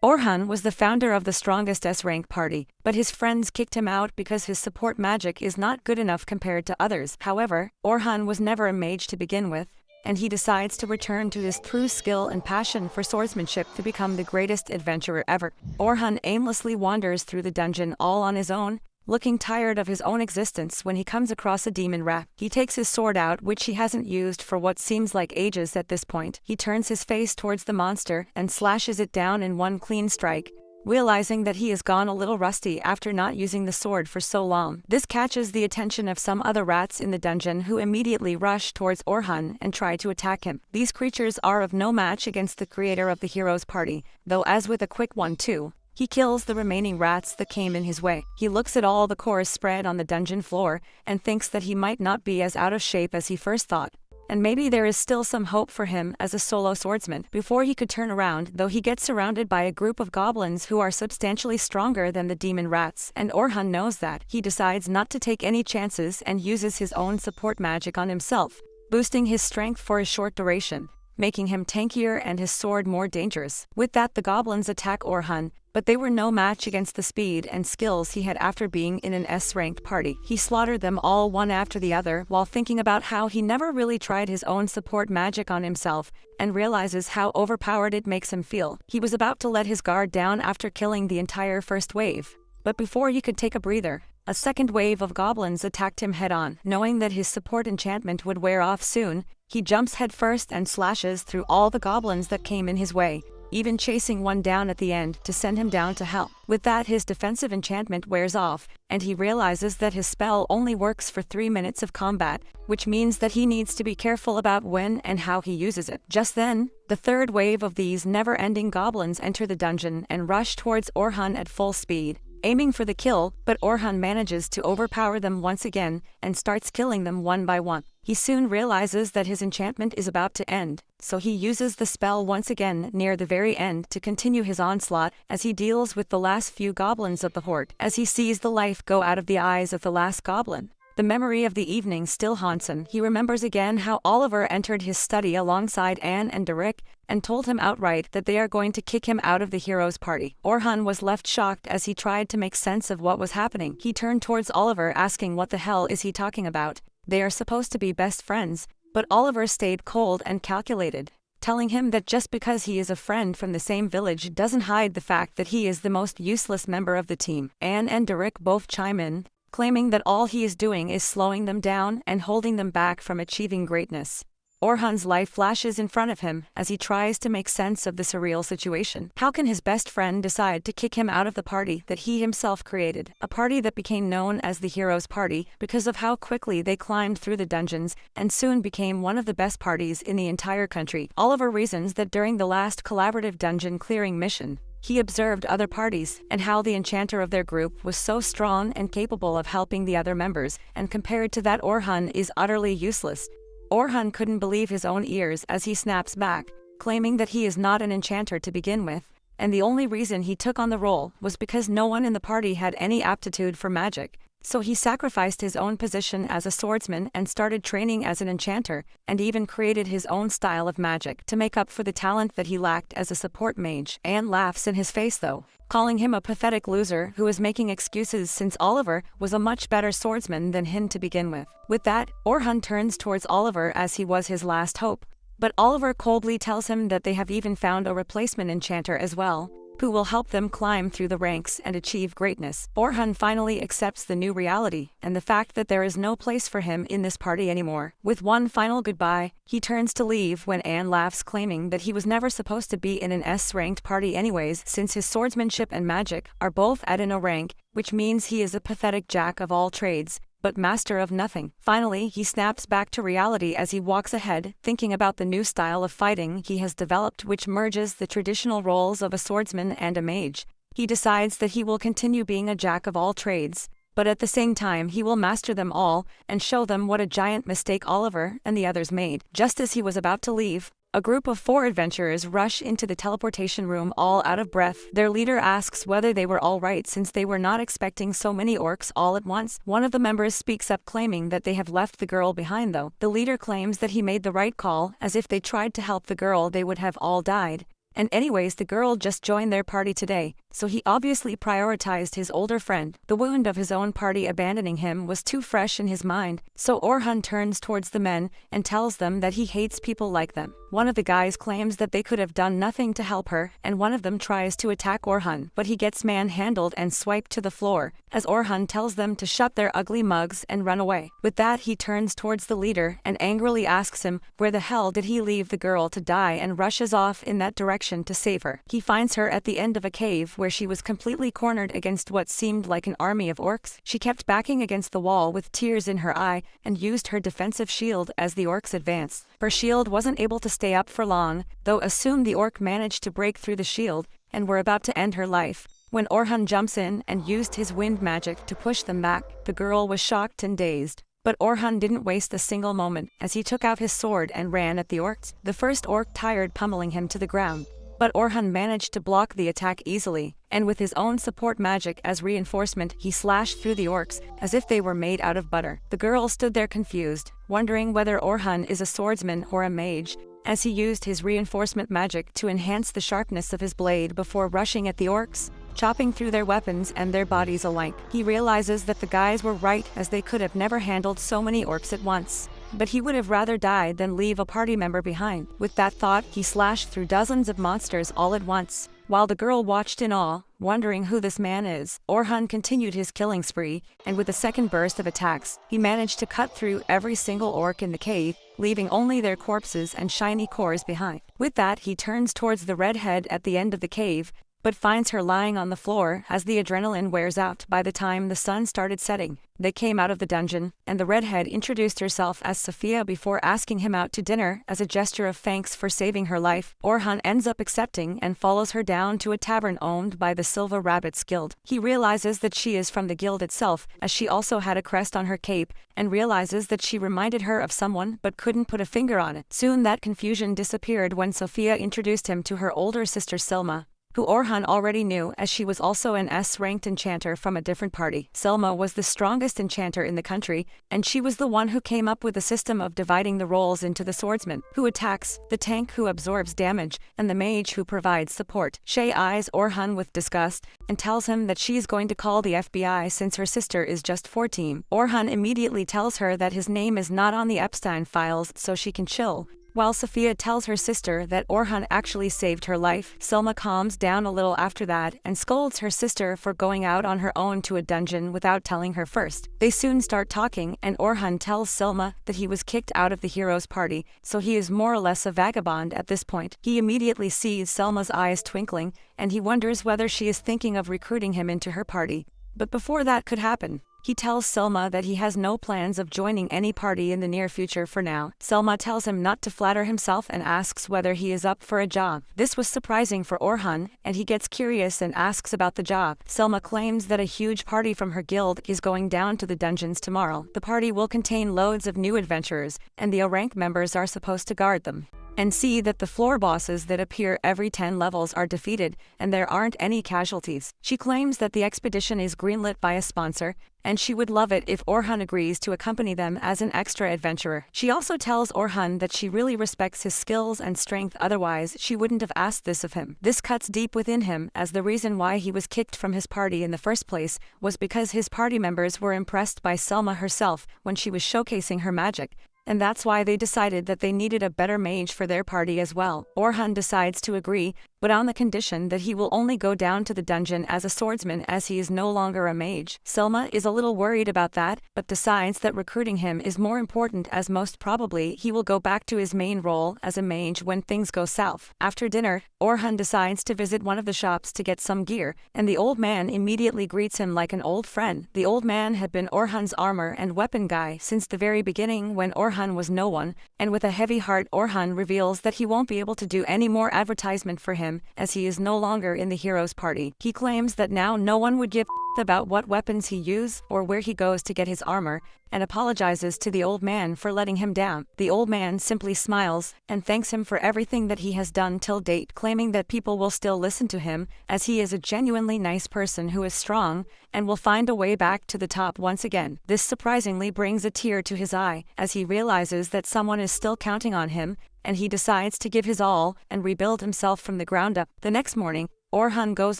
Orhan was the founder of the strongest S-rank party, but his friends kicked him out because his support magic is not good enough compared to others. However, Orhan was never a mage to begin with, and he decides to return to his true skill and passion for swordsmanship to become the greatest adventurer ever. Orhan aimlessly wanders through the dungeon all on his own, looking tired of his own existence when he comes across a demon rat. He takes his sword out, which he hasn't used for what seems like ages at this point. He turns his face towards the monster and slashes it down in one clean strike, realizing that he has gone a little rusty after not using the sword for so long. This catches the attention of some other rats in the dungeon, who immediately rush towards Orhan and try to attack him. These creatures are of no match against the creator of the hero's party, though as with a quick 1-2, he kills the remaining rats that came in his way. He looks at all the cores spread on the dungeon floor and thinks that he might not be as out of shape as he first thought, and maybe there is still some hope for him as a solo swordsman. Before he could turn around, though, he gets surrounded by a group of goblins who are substantially stronger than the demon rats, and Orhan knows that. He decides not to take any chances and uses his own support magic on himself, boosting his strength for a short duration, making him tankier and his sword more dangerous. With that, the goblins attack Orhan, but they were no match against the speed and skills he had after being in an S-ranked party. He slaughtered them all one after the other while thinking about how he never really tried his own support magic on himself, and realizes how overpowered it makes him feel. He was about to let his guard down after killing the entire first wave, but before he could take a breather, a second wave of goblins attacked him head-on. Knowing that his support enchantment would wear off soon, he jumps headfirst and slashes through all the goblins that came in his way, even chasing one down at the end to send him down to hell. With that, his defensive enchantment wears off, and he realizes that his spell only works for 3 minutes of combat, which means that he needs to be careful about when and how he uses it. Just then, the third wave of these never-ending goblins enter the dungeon and rush towards Orhan at full speed, aiming for the kill, but Orhan manages to overpower them once again and starts killing them one by one. He soon realizes that his enchantment is about to end, so he uses the spell once again near the very end to continue his onslaught as he deals with the last few goblins of the horde. As he sees the life go out of the eyes of the last goblin, the memory of the evening still haunts him. He remembers again how Oliver entered his study alongside Anne and Derek and told him outright that they are going to kick him out of the hero's party. Orhan was left shocked as he tried to make sense of what was happening. He turned towards Oliver, asking what the hell is he talking about. They are supposed to be best friends, but Oliver stayed cold and calculated, telling him that just because he is a friend from the same village doesn't hide the fact that he is the most useless member of the team. Anne and Derek both chime in, claiming that all he is doing is slowing them down and holding them back from achieving greatness. Orhan's life flashes in front of him as he tries to make sense of the surreal situation. How can his best friend decide to kick him out of the party that he himself created? A party that became known as the Hero's Party because of how quickly they climbed through the dungeons and soon became one of the best parties in the entire country. Oliver reasons that during the last collaborative dungeon clearing mission, he observed other parties and how the enchanter of their group was so strong and capable of helping the other members, and compared to that, Orhan is utterly useless. Orhan couldn't believe his own ears as he snaps back, claiming that he is not an enchanter to begin with, and the only reason he took on the role was because no one in the party had any aptitude for magic. So he sacrificed his own position as a swordsman and started training as an enchanter, and even created his own style of magic to make up for the talent that he lacked as a support mage. Anne laughs in his face though, calling him a pathetic loser who is making excuses since Oliver was a much better swordsman than him to begin with. With that, Orhan turns towards Oliver as he was his last hope, but Oliver coldly tells him that they have even found a replacement enchanter as well, who will help them climb through the ranks and achieve greatness. Orhan finally accepts the new reality and the fact that there is no place for him in this party anymore. With one final goodbye, he turns to leave when Anne laughs, claiming that he was never supposed to be in an S-ranked party anyways, since his swordsmanship and magic are both at an O rank, which means he is a pathetic jack of all trades, but master of nothing. Finally, he snaps back to reality as he walks ahead, thinking about the new style of fighting he has developed, which merges the traditional roles of a swordsman and a mage. He decides that he will continue being a jack of all trades, but at the same time he will master them all and show them what a giant mistake Oliver and the others made. Just as he was about to leave, a group of 4 adventurers rush into the teleportation room all out of breath. Their leader asks whether they were all right since they were not expecting so many orcs all at once. One of the members speaks up, claiming that they have left the girl behind though. The leader claims that he made the right call, as if they tried to help the girl they would have all died. And anyways, the girl just joined their party today, so he obviously prioritized his older friend. The wound of his own party abandoning him was too fresh in his mind, so Orhan turns towards the men and tells them that he hates people like them. One of the guys claims that they could have done nothing to help her, and one of them tries to attack Orhan, but he gets manhandled and swiped to the floor, as Orhan tells them to shut their ugly mugs and run away. With that, he turns towards the leader and angrily asks him where the hell did he leave the girl to die, and rushes off in that direction to save her. He finds her at the end of a cave where she was completely cornered against what seemed like an army of orcs. She kept backing against the wall with tears in her eye and used her defensive shield as the orcs advanced. Her shield wasn't able to stay up for long, though soon the orc managed to break through the shield and were about to end her life. When Orhan jumps in and used his wind magic to push them back, the girl was shocked and dazed. But Orhan didn't waste a single moment, as he took out his sword and ran at the orcs. The first orc tired pummeling him to the ground, but Orhan managed to block the attack easily, and with his own support magic as reinforcement, he slashed through the orcs as if they were made out of butter. The girl stood there confused, wondering whether Orhan is a swordsman or a mage, as he used his reinforcement magic to enhance the sharpness of his blade before rushing at the orcs, chopping through their weapons and their bodies alike. He realizes that the guys were right, as they could have never handled so many orcs at once. But he would have rather died than leave a party member behind. With that thought, he slashed through dozens of monsters all at once. While the girl watched in awe, wondering who this man is, Orhan continued his killing spree, and with a second burst of attacks, he managed to cut through every single orc in the cave, leaving only their corpses and shiny cores behind. With that, he turns towards the redhead at the end of the cave, but finds her lying on the floor as the adrenaline wears out. By the time the sun started setting, they came out of the dungeon, and the redhead introduced herself as Sophia before asking him out to dinner as a gesture of thanks for saving her life. Orhan ends up accepting and follows her down to a tavern owned by the Silver Rabbits Guild. He realizes that she is from the guild itself, as she also had a crest on her cape, and realizes that she reminded her of someone but couldn't put a finger on it. Soon that confusion disappeared when Sophia introduced him to her older sister Selma, who Orhan already knew, as she was also an S-ranked enchanter from a different party. Selma was the strongest enchanter in the country, and she was the one who came up with the system of dividing the roles into the swordsman, who attacks, the tank who absorbs damage, and the mage who provides support. Shay eyes Orhan with disgust, and tells him that she is going to call the FBI since her sister is just 14. Orhan immediately tells her that his name is not on the Epstein files, so she can chill. While Sophia tells her sister that Orhan actually saved her life, Selma calms down a little after that and scolds her sister for going out on her own to a dungeon without telling her first. They soon start talking, and Orhan tells Selma that he was kicked out of the heroes' party, so he is more or less a vagabond at this point. He immediately sees Selma's eyes twinkling, and he wonders whether she is thinking of recruiting him into her party. But before that could happen, he tells Selma that he has no plans of joining any party in the near future for now. Selma tells him not to flatter himself and asks whether he is up for a job. This was surprising for Orhan, and he gets curious and asks about the job. Selma claims that a huge party from her guild is going down to the dungeons tomorrow. The party will contain loads of new adventurers, and the O-rank members are supposed to guard them and see that the floor bosses that appear every 10 levels are defeated and there aren't any casualties. She claims that the expedition is greenlit by a sponsor, and she would love it if Orhan agrees to accompany them as an extra adventurer. She also tells Orhan that she really respects his skills and strength, otherwise she wouldn't have asked this of him. This cuts deep within him, as the reason why he was kicked from his party in the first place was because his party members were impressed by Selma herself when she was showcasing her magic, and that's why they decided that they needed a better mage for their party as well. Orhan decides to agree, but on the condition that he will only go down to the dungeon as a swordsman, as he is no longer a mage. Selma is a little worried about that, but decides that recruiting him is more important, as most probably he will go back to his main role as a mage when things go south. After dinner, Orhan decides to visit one of the shops to get some gear, and the old man immediately greets him like an old friend. The old man had been Orhan's armor and weapon guy since the very beginning when Orhan was no one, and with a heavy heart Orhan reveals that he won't be able to do any more advertisement for him, as he is no longer in the heroes' party. He claims that now no one would give about what weapons he uses or where he goes to get his armor, and apologizes to the old man for letting him down. The old man simply smiles and thanks him for everything that he has done till date, claiming that people will still listen to him, as he is a genuinely nice person who is strong and will find a way back to the top once again. This surprisingly brings a tear to his eye, as he realizes that someone is still counting on him, and he decides to give his all and rebuild himself from the ground up. The next morning, Orhan goes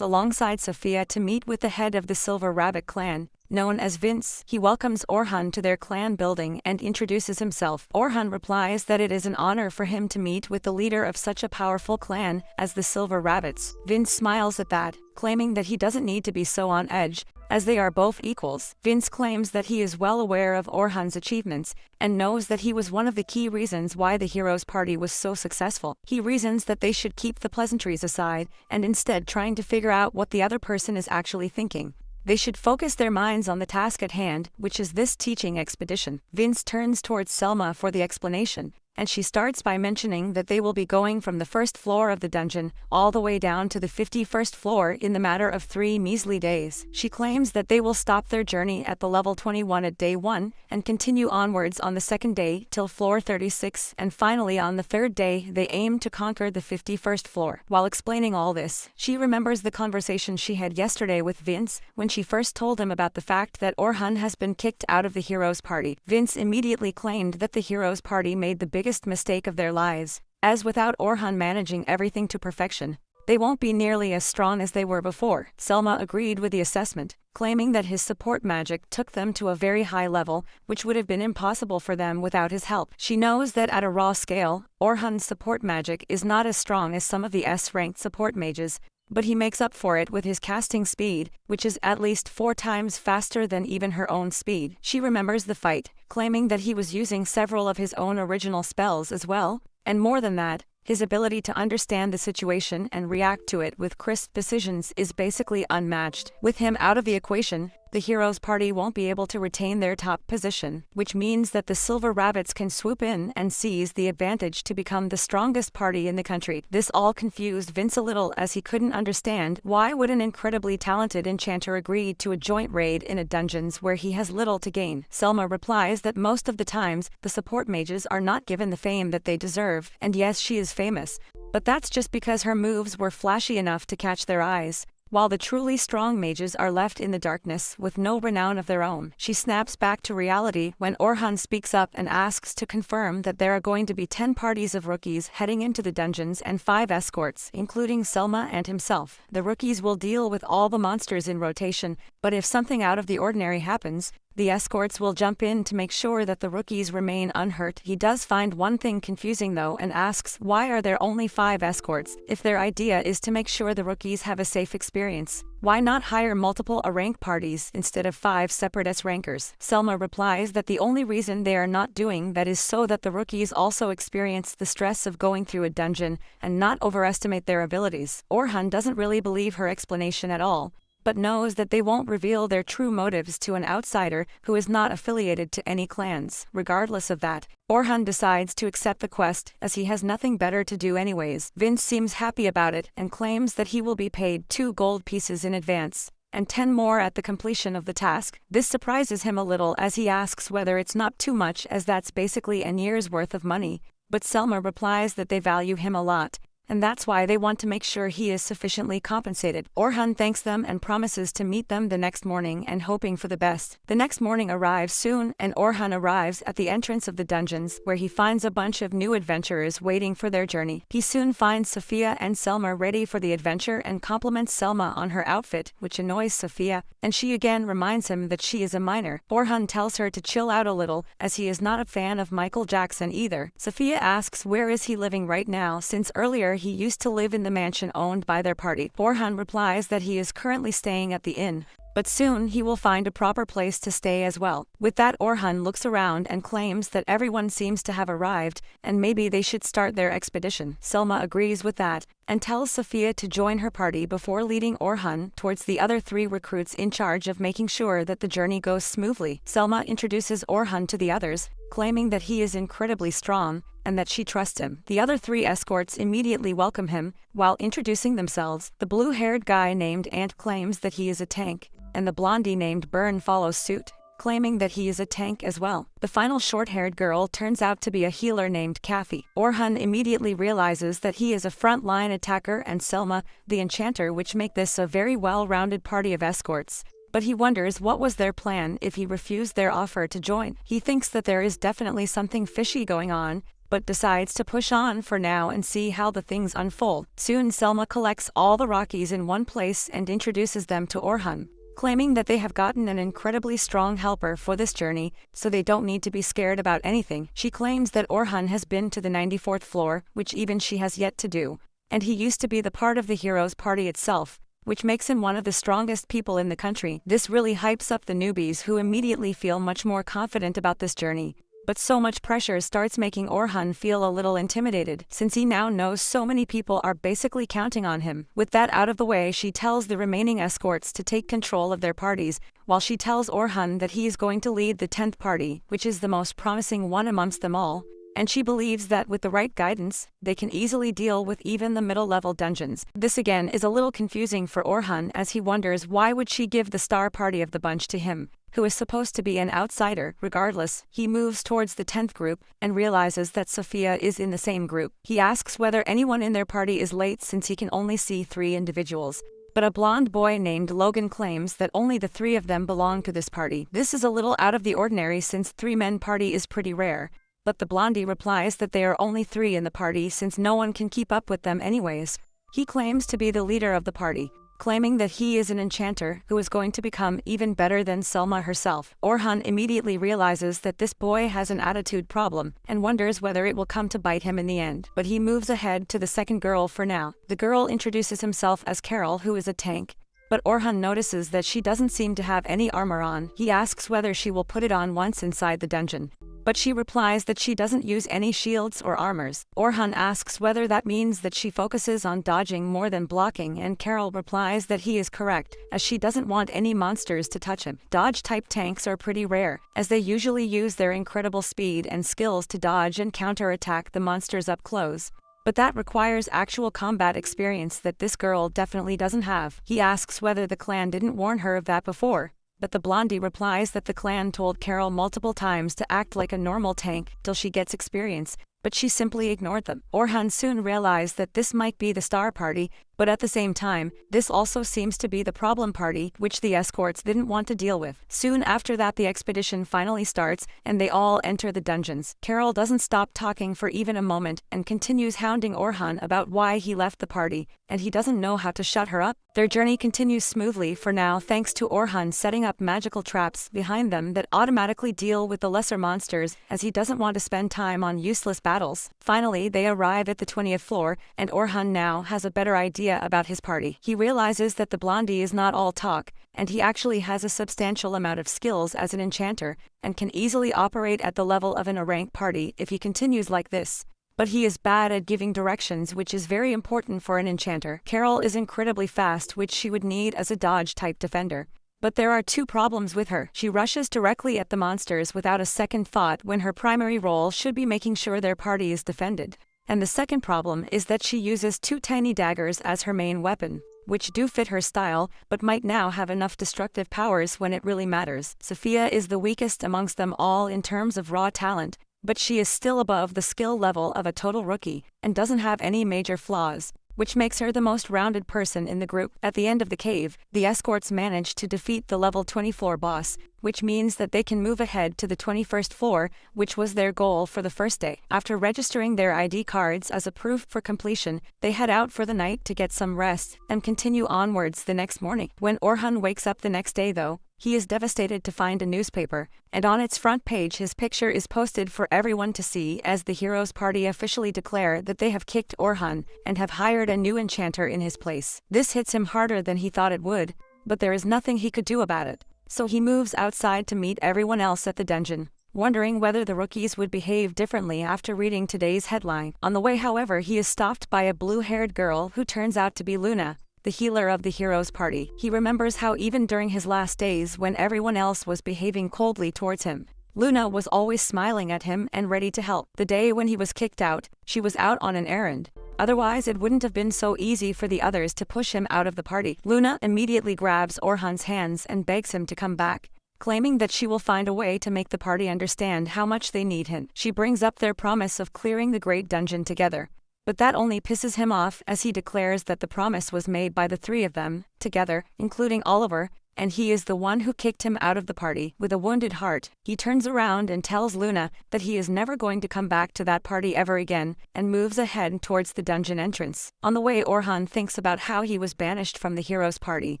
alongside Sophia to meet with the head of the Silver Rabbit clan, known as Vince. He welcomes Orhan to their clan building and introduces himself. Orhan replies that it is an honor for him to meet with the leader of such a powerful clan as the Silver Rabbits. Vince smiles at that, claiming that he doesn't need to be so on edge, as they are both equals. Vince claims that he is well aware of Orhan's achievements and knows that he was one of the key reasons why the Heroes Party was so successful. He reasons that they should keep the pleasantries aside and instead trying to figure out what the other person is actually thinking. They should focus their minds on the task at hand, which is this teaching expedition. Vince turns towards Selma for the explanation, and she starts by mentioning that they will be going from the first floor of the dungeon all the way down to the 51st floor in the matter of 3 measly days. She claims that they will stop their journey at the level 21 at day 1 and continue onwards on the second day till floor 36, and finally on the third day they aim to conquer the 51st floor. While explaining all this, she remembers the conversation she had yesterday with Vince when she first told him about the fact that Orhan has been kicked out of the Heroes Party. Vince immediately claimed that the Heroes Party made the biggest mistake of their lives, as without Orhan managing everything to perfection, they won't be nearly as strong as they were before. Selma agreed with the assessment, claiming that his support magic took them to a very high level, which would have been impossible for them without his help. She knows that at a raw scale, Orhan's support magic is not as strong as some of the S-ranked support mages, but he makes up for it with his casting speed, which is at least 4 times faster than even her own speed. She remembers the fight, claiming that he was using several of his own original spells as well, and more than that, his ability to understand the situation and react to it with crisp decisions is basically unmatched. With him out of the equation, the Heroes Party won't be able to retain their top position, which means that the Silver Rabbits can swoop in and seize the advantage to become the strongest party in the country. This all confused Vince a little, as he couldn't understand why would an incredibly talented enchanter agree to a joint raid in a dungeons where he has little to gain. Selma replies that most of the times the support mages are not given the fame that they deserve, and yes, she is famous, but that's just because her moves were flashy enough to catch their eyes, while the truly strong mages are left in the darkness with no renown of their own. She snaps back to reality when Orhan speaks up and asks to confirm that there are going to be 10 parties of rookies heading into the dungeons and 5 escorts, including Selma and himself. The rookies will deal with all the monsters in rotation, but if something out of the ordinary happens, the escorts will jump in to make sure that the rookies remain unhurt. He does find one thing confusing though and asks why are there only 5 escorts if their idea is to make sure the rookies have a safe experience. Why not hire multiple A-rank parties instead of 5 separate S-rankers? Selma replies that the only reason they are not doing that is so that the rookies also experience the stress of going through a dungeon and not overestimate their abilities. Orhan doesn't really believe her explanation at all, but knows that they won't reveal their true motives to an outsider who is not affiliated to any clans. Regardless of that, Orhan decides to accept the quest as he has nothing better to do anyways. Vince seems happy about it and claims that he will be paid 2 gold pieces in advance and 10 more at the completion of the task. This surprises him a little as he asks whether it's not too much, as that's basically a year's worth of money, but Selma replies that they value him a lot, and that's why they want to make sure he is sufficiently compensated. Orhan thanks them and promises to meet them the next morning and hoping for the best. The next morning arrives soon and Orhan arrives at the entrance of the dungeons where he finds a bunch of new adventurers waiting for their journey. He soon finds Sophia and Selma ready for the adventure and compliments Selma on her outfit, which annoys Sophia, and she again reminds him that she is a minor. Orhan tells her to chill out a little as he is not a fan of Michael Jackson either. Sophia asks where is he living right now, since earlier he used to live in the mansion owned by their party. Orhan replies that he is currently staying at the inn, but soon he will find a proper place to stay as well. With that, Orhan looks around and claims that everyone seems to have arrived and maybe they should start their expedition. Selma agrees with that and tells Sophia to join her party before leading Orhan towards the other 3 recruits in charge of making sure that the journey goes smoothly. Selma introduces Orhan to the others, claiming that he is incredibly strong and that she trusts him. The other 3 escorts immediately welcome him while introducing themselves. The blue-haired guy named Ant claims that he is a tank, and the blondie named Byrne follows suit, claiming that he is a tank as well. The final short-haired girl turns out to be a healer named Kathy. Orhan immediately realizes that he is a front-line attacker and Selma, the enchanter, which make this a very well-rounded party of escorts. But he wonders what was their plan if he refused their offer to join. He thinks that there is definitely something fishy going on, but decides to push on for now and see how the things unfold. Soon Selma collects all the Rockies in one place and introduces them to Orhan, claiming that they have gotten an incredibly strong helper for this journey, so they don't need to be scared about anything. She claims that Orhan has been to the 94th floor, which even she has yet to do, and he used to be the part of the heroes party itself, which makes him one of the strongest people in the country. This really hypes up the newbies, who immediately feel much more confident about this journey. But so much pressure starts making Orhan feel a little intimidated, since he now knows so many people are basically counting on him. With that out of the way, she tells the remaining escorts to take control of their parties, while she tells Orhan that he is going to lead the 10th party, which is the most promising one amongst them all, and she believes that with the right guidance, they can easily deal with even the middle-level dungeons. This again is a little confusing for Orhan, as he wonders why would she give the star party of the bunch to him, who is supposed to be an outsider. Regardless, he moves towards the 10th group and realizes that Sophia is in the same group. He asks whether anyone in their party is late, since he can only see 3 individuals. But a blonde boy named Logan claims that only the 3 of them belong to this party. This is a little out of the ordinary, since 3-man party is pretty rare. But the blondie replies that they are only 3 in the party, since no one can keep up with them anyways. He claims to be the leader of the party, claiming that he is an enchanter who is going to become even better than Selma herself. Orhan immediately realizes that this boy has an attitude problem and wonders whether it will come to bite him in the end. But he moves ahead to the second girl for now. The girl introduces himself as Carol, who is a tank, but Orhan notices that she doesn't seem to have any armor on. He asks whether she will put it on once inside the dungeon, but she replies that she doesn't use any shields or armors. Orhan asks whether that means that she focuses on dodging more than blocking, and Carol replies that he is correct, as she doesn't want any monsters to touch him. Dodge-type tanks are pretty rare, as they usually use their incredible speed and skills to dodge and counter-attack the monsters up close. But that requires actual combat experience that this girl definitely doesn't have. He asks whether the clan didn't warn her of that before, but the blondie replies that the clan told Carol multiple times to act like a normal tank till she gets experience, but she simply ignored them. Orhan soon realized that this might be the star party, but at the same time, this also seems to be the problem party, which the escorts didn't want to deal with. Soon after that, the expedition finally starts, and they all enter the dungeons. Carol doesn't stop talking for even a moment, and continues hounding Orhan about why he left the party, and he doesn't know how to shut her up. Their journey continues smoothly for now, thanks to Orhan setting up magical traps behind them that automatically deal with the lesser monsters, as he doesn't want to spend time on useless battles. Finally, they arrive at the 20th floor, and Orhan now has a better idea about his party. He realizes that the blondie is not all talk, and he actually has a substantial amount of skills as an enchanter, and can easily operate at the level of a rank party if he continues like this. But he is bad at giving directions, which is very important for an enchanter. Carol is incredibly fast, which she would need as a dodge-type defender. But there are 2 problems with her. She rushes directly at the monsters without a second thought, when her primary role should be making sure their party is defended. And the second problem is that she uses 2 tiny daggers as her main weapon, which do fit her style, but might now have enough destructive powers when it really matters. Sophia is the weakest amongst them all in terms of raw talent, but she is still above the skill level of a total rookie, and doesn't have any major flaws, which makes her the most rounded person in the group. At the end of the cave, the escorts manage to defeat the level 20 floor boss, which means that they can move ahead to the 21st floor, which was their goal for the first day. After registering their ID cards as a proof for completion, they head out for the night to get some rest, and continue onwards the next morning. When Orhan wakes up the next day though, he is devastated to find a newspaper, and on its front page his picture is posted for everyone to see, as the heroes party officially declare that they have kicked Orhan and have hired a new enchanter in his place. This hits him harder than he thought it would, but there is nothing he could do about it. So he moves outside to meet everyone else at the dungeon, wondering whether the rookies would behave differently after reading today's headline. On the way, however, he is stopped by a blue-haired girl who turns out to be Luna, the healer of the heroes party. He remembers how even during his last days, when everyone else was behaving coldly towards him, Luna was always smiling at him and ready to help. The day when he was kicked out, she was out on an errand. Otherwise, it wouldn't have been so easy for the others to push him out of the party. Luna immediately grabs Orhan's hands and begs him to come back, claiming that she will find a way to make the party understand how much they need him. She brings up their promise of clearing the Great Dungeon together, but that only pisses him off, as he declares that the promise was made by the 3 of them, together, including Oliver, and he is the one who kicked him out of the party. With a wounded heart, he turns around and tells Luna that he is never going to come back to that party ever again, and moves ahead towards the dungeon entrance. On the way, Orhan thinks about how he was banished from the heroes' party,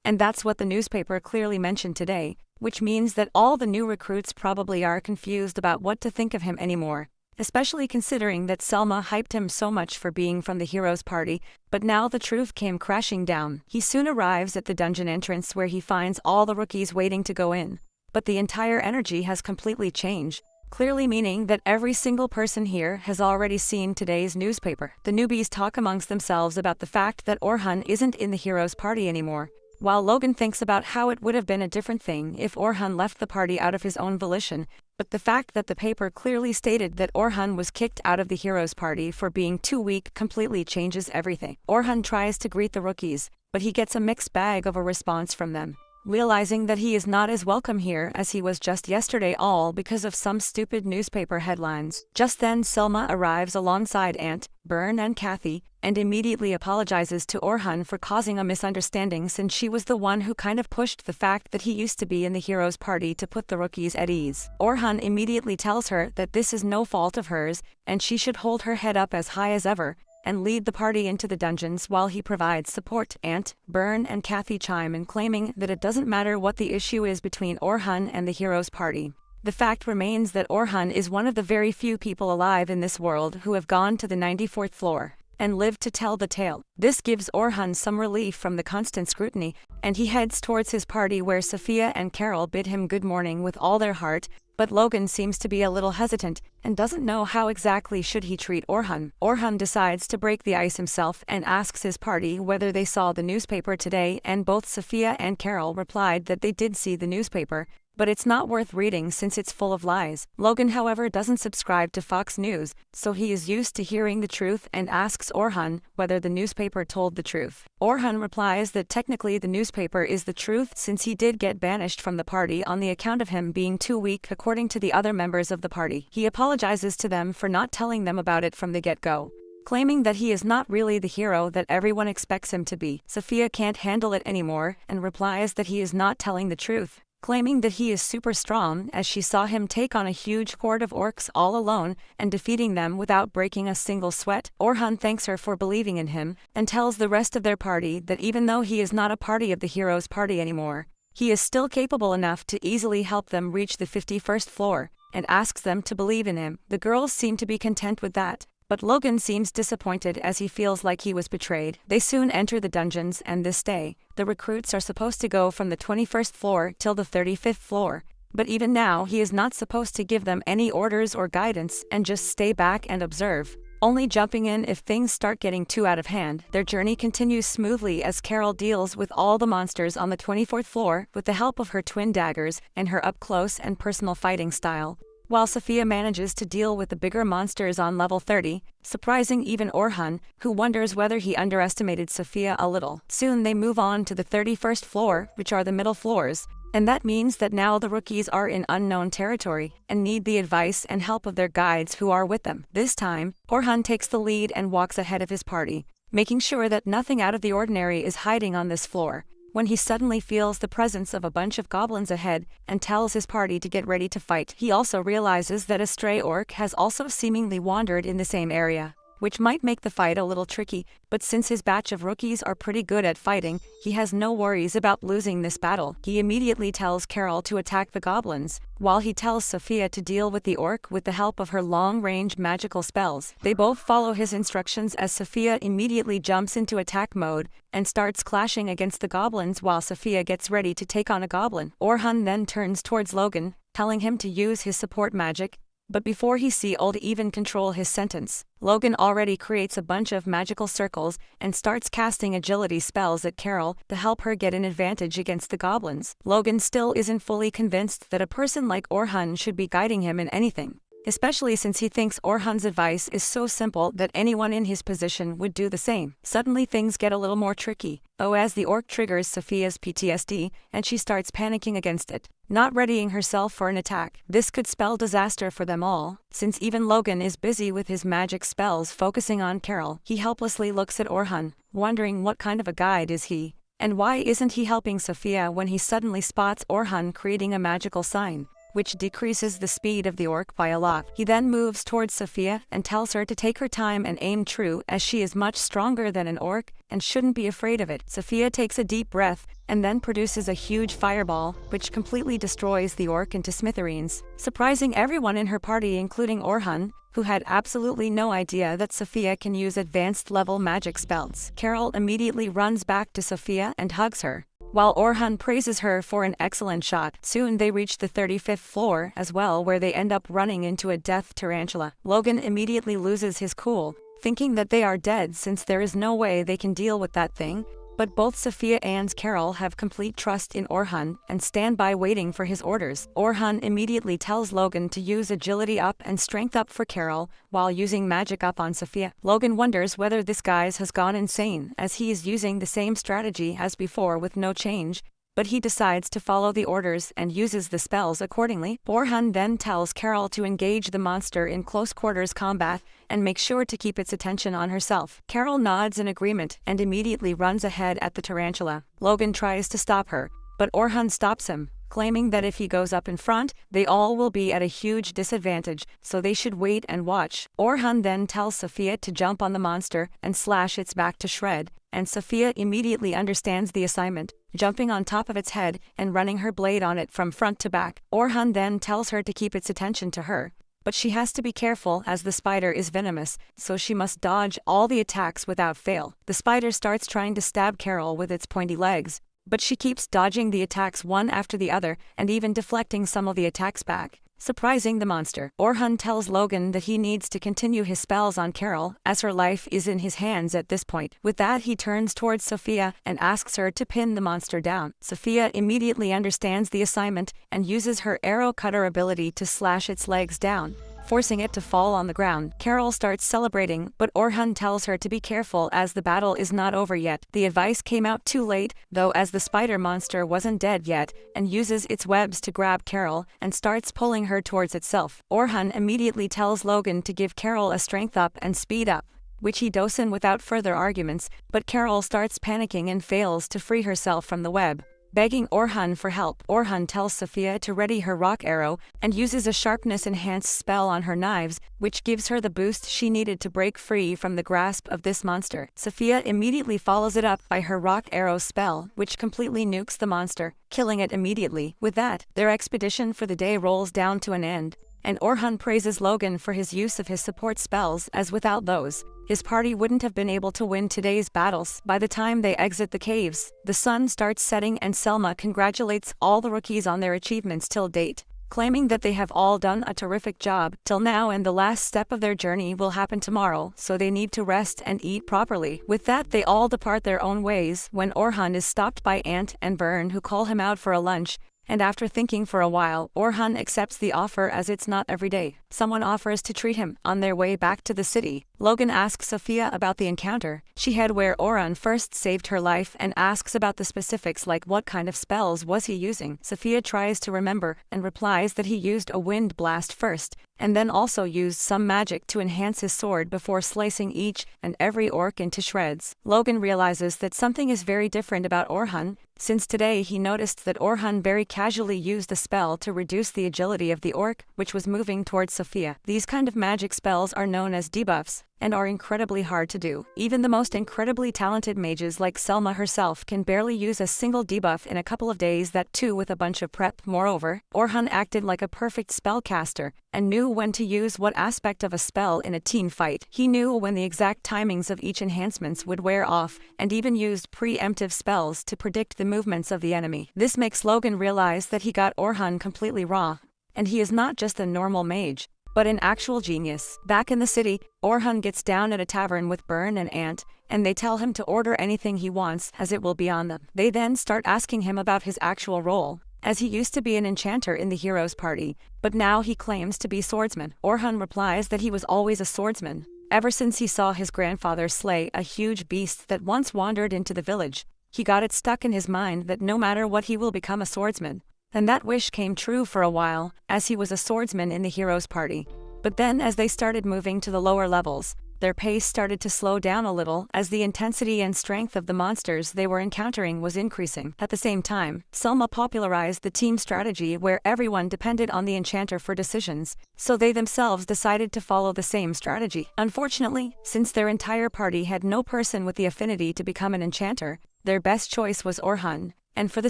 and that's what the newspaper clearly mentioned today, which means that all the new recruits probably are confused about what to think of him anymore, especially considering that Selma hyped him so much for being from the heroes' party, but now the truth came crashing down. He soon arrives at the dungeon entrance where he finds all the rookies waiting to go in, but the entire energy has completely changed, clearly meaning that every single person here has already seen today's newspaper. The newbies talk amongst themselves about the fact that Orhan isn't in the heroes' party anymore, while Logan thinks about how it would have been a different thing if Orhan left the party out of his own volition, but the fact that the paper clearly stated that Orhan was kicked out of the heroes' party for being too weak completely changes everything. Orhan tries to greet the rookies, but he gets a mixed bag of a response from them, realizing that he is not as welcome here as he was just yesterday, all because of some stupid newspaper headlines. Just then Selma arrives alongside Ant, Bern and Kathy, and immediately apologizes to Orhan for causing a misunderstanding, since she was the one who kind of pushed the fact that he used to be in the heroes' party to put the rookies at ease. Orhan immediately tells her that this is no fault of hers, and she should hold her head up as high as ever, and lead the party into the dungeons while he provides support. Ant, Bern and Kathy chime in, claiming that it doesn't matter what the issue is between Orhan and the heroes' party. The fact remains that Orhan is one of the very few people alive in this world who have gone to the 94th floor and lived to tell the tale. This gives Orhan some relief from the constant scrutiny, and he heads towards his party where Sophia and Carol bid him good morning with all their heart, but Logan seems to be a little hesitant and doesn't know how exactly should he treat Orhan. Orhan decides to break the ice himself and asks his party whether they saw the newspaper today, and both Sophia and Carol replied that they did see the newspaper, but it's not worth reading since it's full of lies. Logan, however, doesn't subscribe to Fox News, so he is used to hearing the truth and asks Orhan whether the newspaper told the truth. Orhan replies that technically the newspaper is the truth, since he did get banished from the party on the account of him being too weak according to the other members of the party. He apologizes to them for not telling them about it from the get-go, claiming that he is not really the hero that everyone expects him to be. Sophia can't handle it anymore and replies that he is not telling the truth, claiming that he is super strong, as she saw him take on a huge horde of orcs all alone and defeating them without breaking a single sweat. Orhan thanks her for believing in him and tells the rest of their party that even though he is not a party of the heroes' party anymore, he is still capable enough to easily help them reach the 51st floor, and asks them to believe in him. The girls seem to be content with that, but Logan seems disappointed as he feels like he was betrayed. They soon enter the dungeons, and this day, the recruits are supposed to go from the 21st floor till the 35th floor, but even now he is not supposed to give them any orders or guidance and just stay back and observe, only jumping in if things start getting too out of hand. Their journey continues smoothly as Carol deals with all the monsters on the 24th floor with the help of her twin daggers and her up-close and personal fighting style, while Sophia manages to deal with the bigger monsters on level 30, surprising even Orhan, who wonders whether he underestimated Sophia a little. Soon they move on to the 31st floor, which are the middle floors, and that means that now the rookies are in unknown territory and need the advice and help of their guides who are with them. This time, Orhan takes the lead and walks ahead of his party, making sure that nothing out of the ordinary is hiding on this floor, when he suddenly feels the presence of a bunch of goblins ahead and tells his party to get ready to fight. He also realizes that a stray orc has also seemingly wandered in the same area, which might make the fight a little tricky, but since his batch of rookies are pretty good at fighting, he has no worries about losing this battle. He immediately tells Carol to attack the goblins, while he tells Sophia to deal with the orc with the help of her long-range magical spells. They both follow his instructions as Sophia immediately jumps into attack mode and starts clashing against the goblins while Sophia gets ready to take on a goblin. Orhan then turns towards Logan, telling him to use his support magic, but before he could even control his sentence, Logan already creates a bunch of magical circles and starts casting agility spells at Carol to help her get an advantage against the goblins. Logan still isn't fully convinced that a person like Orhan should be guiding him in anything, especially since he thinks Orhan's advice is so simple that anyone in his position would do the same. Suddenly things get a little more tricky, as the orc triggers Sophia's PTSD and she starts panicking against it, not readying herself for an attack. This could spell disaster for them all, since even Logan is busy with his magic spells focusing on Carol. He helplessly looks at Orhan, wondering what kind of a guide is he, And why isn't he helping Sophia when he suddenly spots Orhan creating a magical sign, which decreases the speed of the orc by a lot? He then moves towards Sophia and tells her to take her time and aim true, as she is much stronger than an orc and shouldn't be afraid of it. Sophia takes a deep breath and then produces a huge fireball, which completely destroys the orc into smithereens, surprising everyone in her party including Orhan, who had absolutely no idea that Sophia can use advanced level magic spells. Carol immediately runs back to Sophia and hugs her, while Orhan praises her for an excellent shot. Soon they reach the 35th floor as well, where they end up running into a death tarantula. Logan immediately loses his cool, thinking that they are dead since there is no way they can deal with that thing. But both Sophia and Carol have complete trust in Orhan and stand by waiting for his orders. Orhan immediately tells Logan to use agility up and strength up for Carol, while using magic up on Sophia. Logan wonders whether this guy has gone insane, as he is using the same strategy as before with no change, but he decides to follow the orders and uses the spells accordingly. Orhan then tells Carol to engage the monster in close quarters combat and make sure to keep its attention on herself. Carol nods in agreement and immediately runs ahead at the tarantula. Logan tries to stop her, but Orhan stops him, claiming that if he goes up in front, they all will be at a huge disadvantage, so they should wait and watch. Orhan then tells Sophia to jump on the monster and slash its back to shred, and Sophia immediately understands the assignment, jumping on top of its head and running her blade on it from front to back. Orhan then tells her to keep its attention to her, but she has to be careful as the spider is venomous, so she must dodge all the attacks without fail. The spider starts trying to stab Carol with its pointy legs, but she keeps dodging the attacks one after the other and even deflecting some of the attacks back, surprising the monster. Orhan tells Logan that he needs to continue his spells on Carol, as her life is in his hands at this point. With that, he turns towards Sophia and asks her to pin the monster down. Sophia immediately understands the assignment and uses her arrow cutter ability to slash its legs down, forcing it to fall on the ground. Carol starts celebrating, but Orhan tells her to be careful as the battle is not over yet. The advice came out too late, though, as the spider monster wasn't dead yet, and uses its webs to grab Carol and starts pulling her towards itself. Orhan immediately tells Logan to give Carol a strength up and speed up, which he does in without further arguments, but Carol starts panicking and fails to free herself from the web, begging Orhan for help. Orhan tells Sophia to ready her rock arrow and uses a sharpness enhanced spell on her knives, which gives her the boost she needed to break free from the grasp of this monster. Sophia immediately follows it up by her rock arrow spell, which completely nukes the monster, killing it immediately. With that, their expedition for the day rolls down to an end, and Orhan praises Logan for his use of his support spells, as without those, his party wouldn't have been able to win today's battles. By the time they exit the caves, the sun starts setting and Selma congratulates all the rookies on their achievements till date, claiming that they have all done a terrific job till now and the last step of their journey will happen tomorrow, so they need to rest and eat properly. With that, they all depart their own ways when Orhan is stopped by Ant and Bern, who call him out for a lunch, and after thinking for a while, Orhan accepts the offer as it's not every day someone offers to treat him. On their way back to the city, Logan asks Sophia about the encounter she had where Orhan first saved her life and asks about the specifics, like what kind of spells was he using. Sophia tries to remember and replies that he used a wind blast first, and then also used some magic to enhance his sword before slicing each and every orc into shreds. Logan realizes that something is very different about Orhan, since today he noticed that Orhan very casually used a spell to reduce the agility of the orc, which was moving towards Sophia. These kind of magic spells are known as debuffs, and are incredibly hard to do. Even the most incredibly talented mages like Selma herself can barely use a single debuff in a couple of days, that too with a bunch of prep. Moreover, Orhan acted like a perfect spellcaster, and knew when to use what aspect of a spell in a team fight. He knew when the exact timings of each enhancements would wear off, and even used preemptive spells to predict the movements of the enemy. This makes Logan realize that he got Orhan completely raw, and he is not just a normal mage, but an actual genius. Back in the city, Orhan gets down at a tavern with Bern and Ant, and they tell him to order anything he wants, as it will be on them. They then start asking him about his actual role, as he used to be an enchanter in the heroes party, but now he claims to be swordsman. Orhan replies that he was always a swordsman, ever since he saw his grandfather slay a huge beast that once wandered into the village. He got it stuck in his mind that no matter what he will become a swordsman. And that wish came true for a while, as he was a swordsman in the heroes party. But then as they started moving to the lower levels, their pace started to slow down a little as the intensity and strength of the monsters they were encountering was increasing. At the same time, Selma popularized the team strategy where everyone depended on the enchanter for decisions, so they themselves decided to follow the same strategy. Unfortunately, since their entire party had no person with the affinity to become an enchanter, their best choice was Orhan, and for the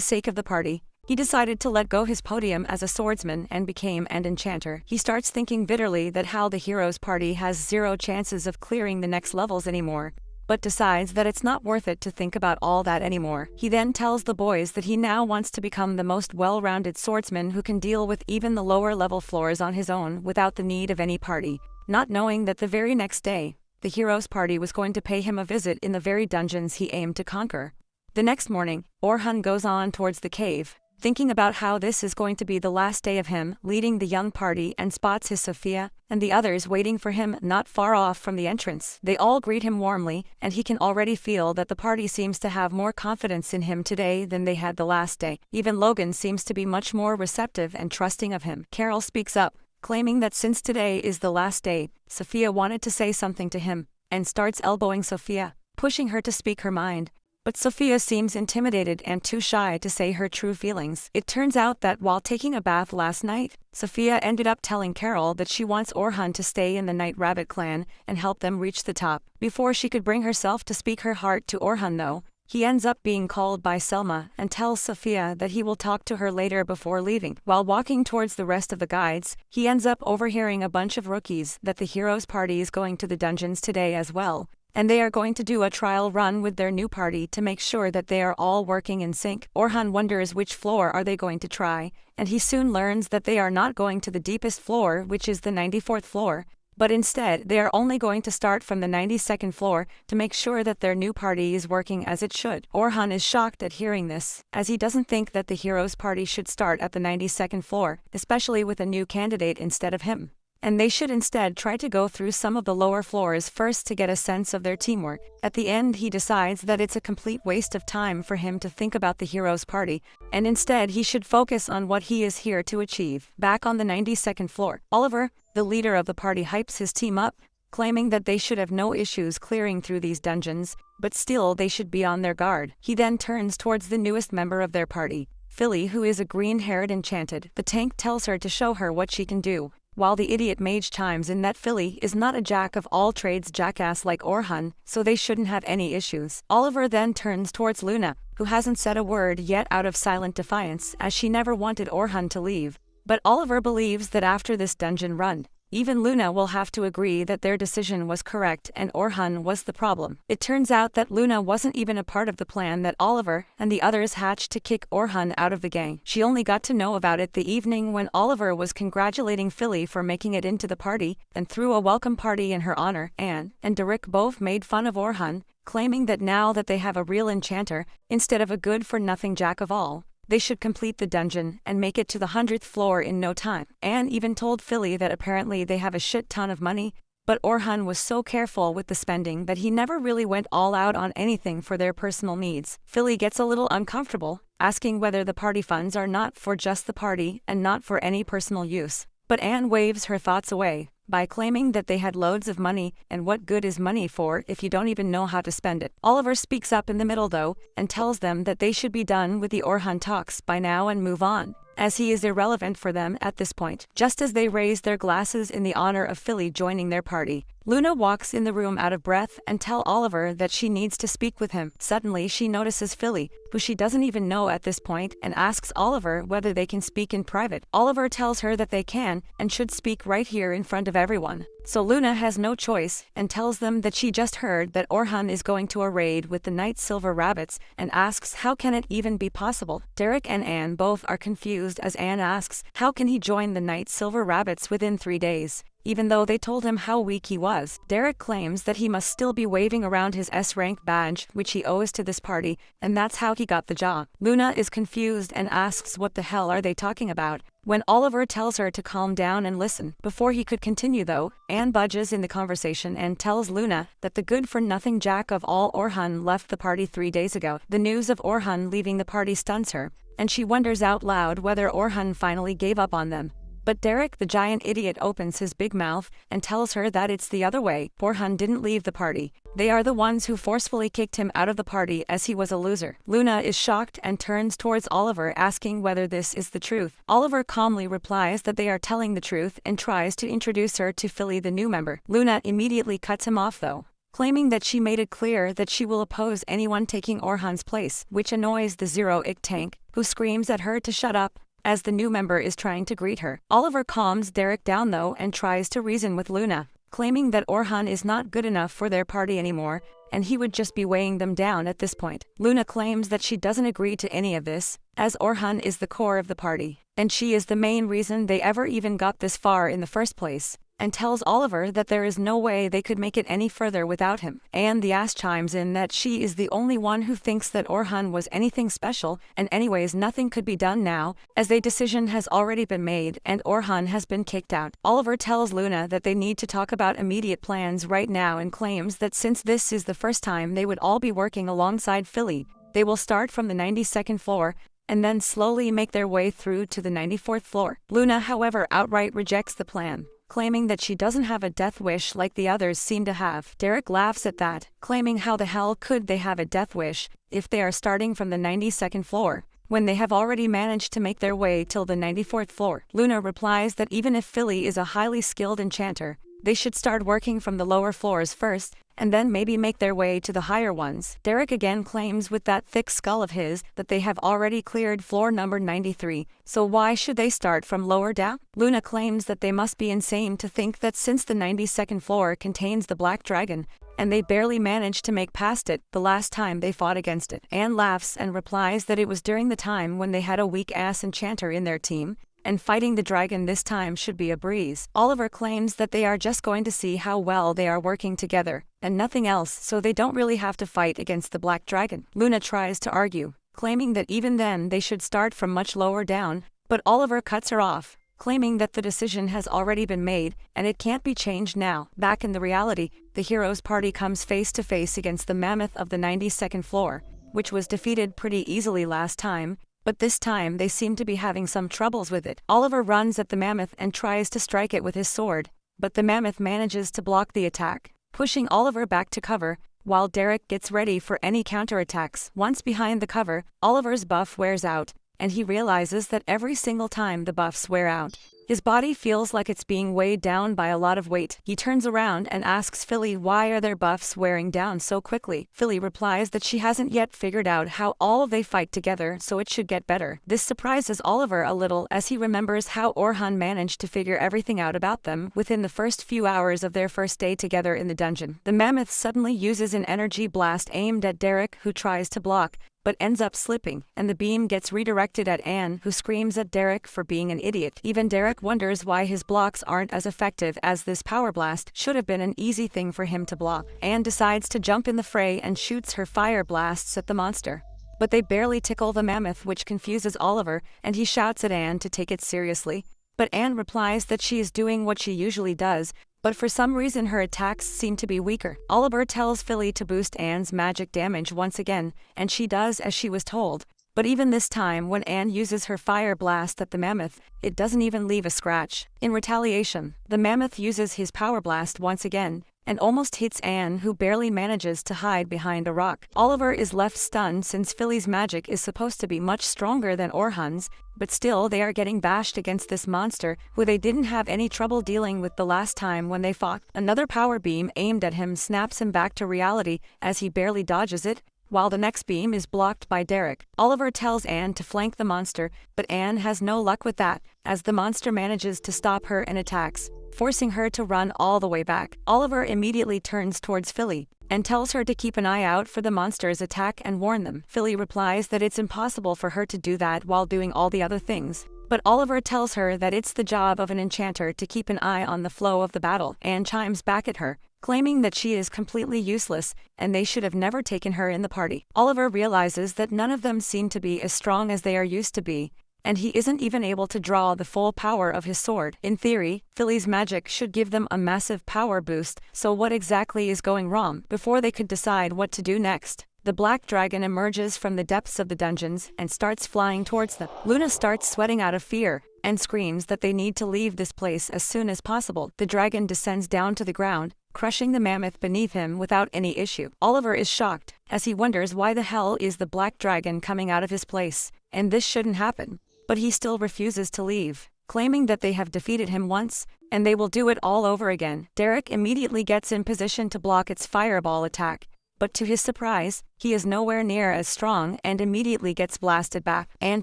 sake of the party, he decided to let go his podium as a swordsman and became an enchanter. He starts thinking bitterly that how the heroes party has zero chances of clearing the next levels anymore, but decides that it's not worth it to think about all that anymore. He then tells the boys that he now wants to become the most well-rounded swordsman who can deal with even the lower level floors on his own without the need of any party, not knowing that the very next day, the heroes party was going to pay him a visit in the very dungeons he aimed to conquer. The next morning, Orhan goes on towards the cave, thinking about how this is going to be the last day of him leading the young party, and spots his Sophia and the others waiting for him not far off from the entrance. They all greet him warmly, and he can already feel that the party seems to have more confidence in him today than they had the last day. Even Logan seems to be much more receptive and trusting of him. Carol speaks up, claiming that since today is the last day, Sophia wanted to say something to him, and starts elbowing Sophia, pushing her to speak her mind. But Sophia seems intimidated and too shy to say her true feelings. It turns out that while taking a bath last night, Sophia ended up telling Carol that she wants Orhan to stay in the Night Rabbit clan and help them reach the top. Before she could bring herself to speak her heart to Orhan though, he ends up being called by Selma and tells Sophia that he will talk to her later before leaving. While walking towards the rest of the guides, he ends up overhearing a bunch of rookies that the heroes party is going to the dungeons today as well, and they are going to do a trial run with their new party to make sure that they are all working in sync. Orhan wonders which floor are they going to try, and he soon learns that they are not going to the deepest floor, which is the 94th floor, but instead they are only going to start from the 92nd floor to make sure that their new party is working as it should. Orhan is shocked at hearing this, as he doesn't think that the heroes party should start at the 92nd floor, especially with a new candidate instead of him, and they should instead try to go through some of the lower floors first to get a sense of their teamwork. At the end he decides that it's a complete waste of time for him to think about the heroes party, and instead he should focus on what he is here to achieve. Back on the 92nd floor, Oliver, the leader of the party, hypes his team up, claiming that they should have no issues clearing through these dungeons, but still they should be on their guard. He then turns towards the newest member of their party, Philly, who is a green-haired enchanted. The tank tells her to show her what she can do, while the idiot mage chimes in that Philly is not a jack-of-all-trades jackass like Orhan, so they shouldn't have any issues. Oliver then turns towards Luna, who hasn't said a word yet out of silent defiance, as she never wanted Orhan to leave. But Oliver believes that after this dungeon run, even Luna will have to agree that their decision was correct and Orhan was the problem. It turns out that Luna wasn't even a part of the plan that Oliver and the others hatched to kick Orhan out of the gang. She only got to know about it the evening when Oliver was congratulating Philly for making it into the party and threw a welcome party in her honor. Anne and Derek both made fun of Orhan, claiming that now that they have a real enchanter, instead of a good-for-nothing jack-of-all, they should complete the dungeon and make it to the 100th floor in no time. Anne even told Philly that apparently they have a shit ton of money, but Orhan was so careful with the spending that he never really went all out on anything for their personal needs. Philly gets a little uncomfortable, asking whether the party funds are not for just the party and not for any personal use. But Anne waves her thoughts away by claiming that they had loads of money, and what good is money for if you don't even know how to spend it. Oliver speaks up in the middle though, and tells them that they should be done with the Orhan talks by now and move on, as he is irrelevant for them at this point. Just as they raise their glasses in the honor of Philly joining their party, Luna walks in the room out of breath and tells Oliver that she needs to speak with him. Suddenly she notices Philly, who she doesn't even know at this point, and asks Oliver whether they can speak in private. Oliver tells her that they can and should speak right here in front of everyone. So Luna has no choice and tells them that she just heard that Orhan is going to a raid with the Night Silver Rabbits and asks how can it even be possible. Derek and Anne both are confused as Anne asks how can he join the Night Silver Rabbits within 3 days, even though they told him how weak he was. Derek claims that he must still be waving around his S-rank badge, which he owes to this party, and that's how he got the job. Luna is confused and asks what the hell are they talking about, when Oliver tells her to calm down and listen. Before he could continue though, Anne budges in the conversation and tells Luna that the good-for-nothing jack-of-all Orhan left the party 3 days ago. The news of Orhan leaving the party stuns her, and she wonders out loud whether Orhan finally gave up on them. But Derek, the giant idiot, opens his big mouth and tells her that it's the other way. Orhan didn't leave the party. They are the ones who forcefully kicked him out of the party as he was a loser. Luna is shocked and turns towards Oliver asking whether this is the truth. Oliver calmly replies that they are telling the truth and tries to introduce her to Philly, the new member. Luna immediately cuts him off though, claiming that she made it clear that she will oppose anyone taking Orhan's place, which annoys the Zero-Ik tank, who screams at her to shut up as the new member is trying to greet her. Oliver calms Derek down though and tries to reason with Luna, claiming that Orhan is not good enough for their party anymore, and he would just be weighing them down at this point. Luna claims that she doesn't agree to any of this, as Orhan is the core of the party, and she is the main reason they ever even got this far in the first place, and tells Oliver that there is no way they could make it any further without him. And the ass chimes in that she is the only one who thinks that Orhan was anything special, and anyways nothing could be done now, as a decision has already been made and Orhan has been kicked out. Oliver tells Luna that they need to talk about immediate plans right now and claims that since this is the first time they would all be working alongside Philly, they will start from the 92nd floor and then slowly make their way through to the 94th floor. Luna, however, outright rejects the plan, claiming that she doesn't have a death wish like the others seem to have. Derek laughs at that, claiming how the hell could they have a death wish if they are starting from the 92nd floor, when they have already managed to make their way till the 94th floor. Luna replies that even if Philly is a highly skilled enchanter, they should start working from the lower floors first, and then maybe make their way to the higher ones. Derek again claims with that thick skull of his that they have already cleared floor number 93, so why should they start from lower down? Luna claims that they must be insane to think that since the 92nd floor contains the Black Dragon, and they barely managed to make past it the last time they fought against it. Anne laughs and replies that it was during the time when they had a weak-ass enchanter in their team, and fighting the dragon this time should be a breeze. Oliver claims that they are just going to see how well they are working together, and nothing else, so they don't really have to fight against the Black Dragon. Luna tries to argue, claiming that even then they should start from much lower down, but Oliver cuts her off, claiming that the decision has already been made, and it can't be changed now. Back in the reality, the heroes' party comes face to face against the mammoth of the 92nd floor, which was defeated pretty easily last time, but this time they seem to be having some troubles with it. Oliver runs at the mammoth and tries to strike it with his sword, but the mammoth manages to block the attack, pushing Oliver back to cover, while Derek gets ready for any counterattacks. Once behind the cover, Oliver's buff wears out, and he realizes that every single time the buffs wear out, his body feels like it's being weighed down by a lot of weight. He turns around and asks Philly why are their buffs wearing down so quickly. Philly replies that she hasn't yet figured out how all of they fight together, so it should get better. This surprises Oliver a little as he remembers how Orhan managed to figure everything out about them within the first few hours of their first day together in the dungeon. The mammoth suddenly uses an energy blast aimed at Derek, who tries to block, but ends up slipping, and the beam gets redirected at Anne, who screams at Derek for being an idiot. Even Derek wonders why his blocks aren't as effective, as this power blast should have been an easy thing for him to block. Anne decides to jump in the fray and shoots her fire blasts at the monster, but they barely tickle the mammoth, which confuses Oliver, and he shouts at Anne to take it seriously. But Anne replies that she is doing what she usually does, but for some reason her attacks seem to be weaker. Oliver tells Philly to boost Anne's magic damage once again, and she does as she was told. But even this time, when Anne uses her fire blast at the mammoth, it doesn't even leave a scratch. In retaliation, the mammoth uses his power blast once again, and almost hits Anne, who barely manages to hide behind a rock. Oliver is left stunned since Philly's magic is supposed to be much stronger than Orhan's, but still they are getting bashed against this monster who they didn't have any trouble dealing with the last time when they fought. Another power beam aimed at him snaps him back to reality as he barely dodges it, while the next beam is blocked by Derek. Oliver tells Anne to flank the monster, but Anne has no luck with that, as the monster manages to stop her and attacks, forcing her to run all the way back. Oliver immediately turns towards Philly and tells her to keep an eye out for the monster's attack and warn them. Philly replies that it's impossible for her to do that while doing all the other things, but Oliver tells her that it's the job of an enchanter to keep an eye on the flow of the battle. Anne chimes back at her, claiming that she is completely useless and they should have never taken her in the party. Oliver realizes that none of them seem to be as strong as they are used to be, and he isn't even able to draw the full power of his sword. In theory, Philly's magic should give them a massive power boost, so what exactly is going wrong? Before they could decide what to do next, the Black Dragon emerges from the depths of the dungeons and starts flying towards them. Luna starts sweating out of fear and screams that they need to leave this place as soon as possible. The dragon descends down to the ground, crushing the mammoth beneath him without any issue. Oliver is shocked, as he wonders why the hell is the black dragon coming out of his place, and this shouldn't happen. But he still refuses to leave, claiming that they have defeated him once, and they will do it all over again. Derek immediately gets in position to block its fireball attack, but to his surprise, he is nowhere near as strong and immediately gets blasted back. Anne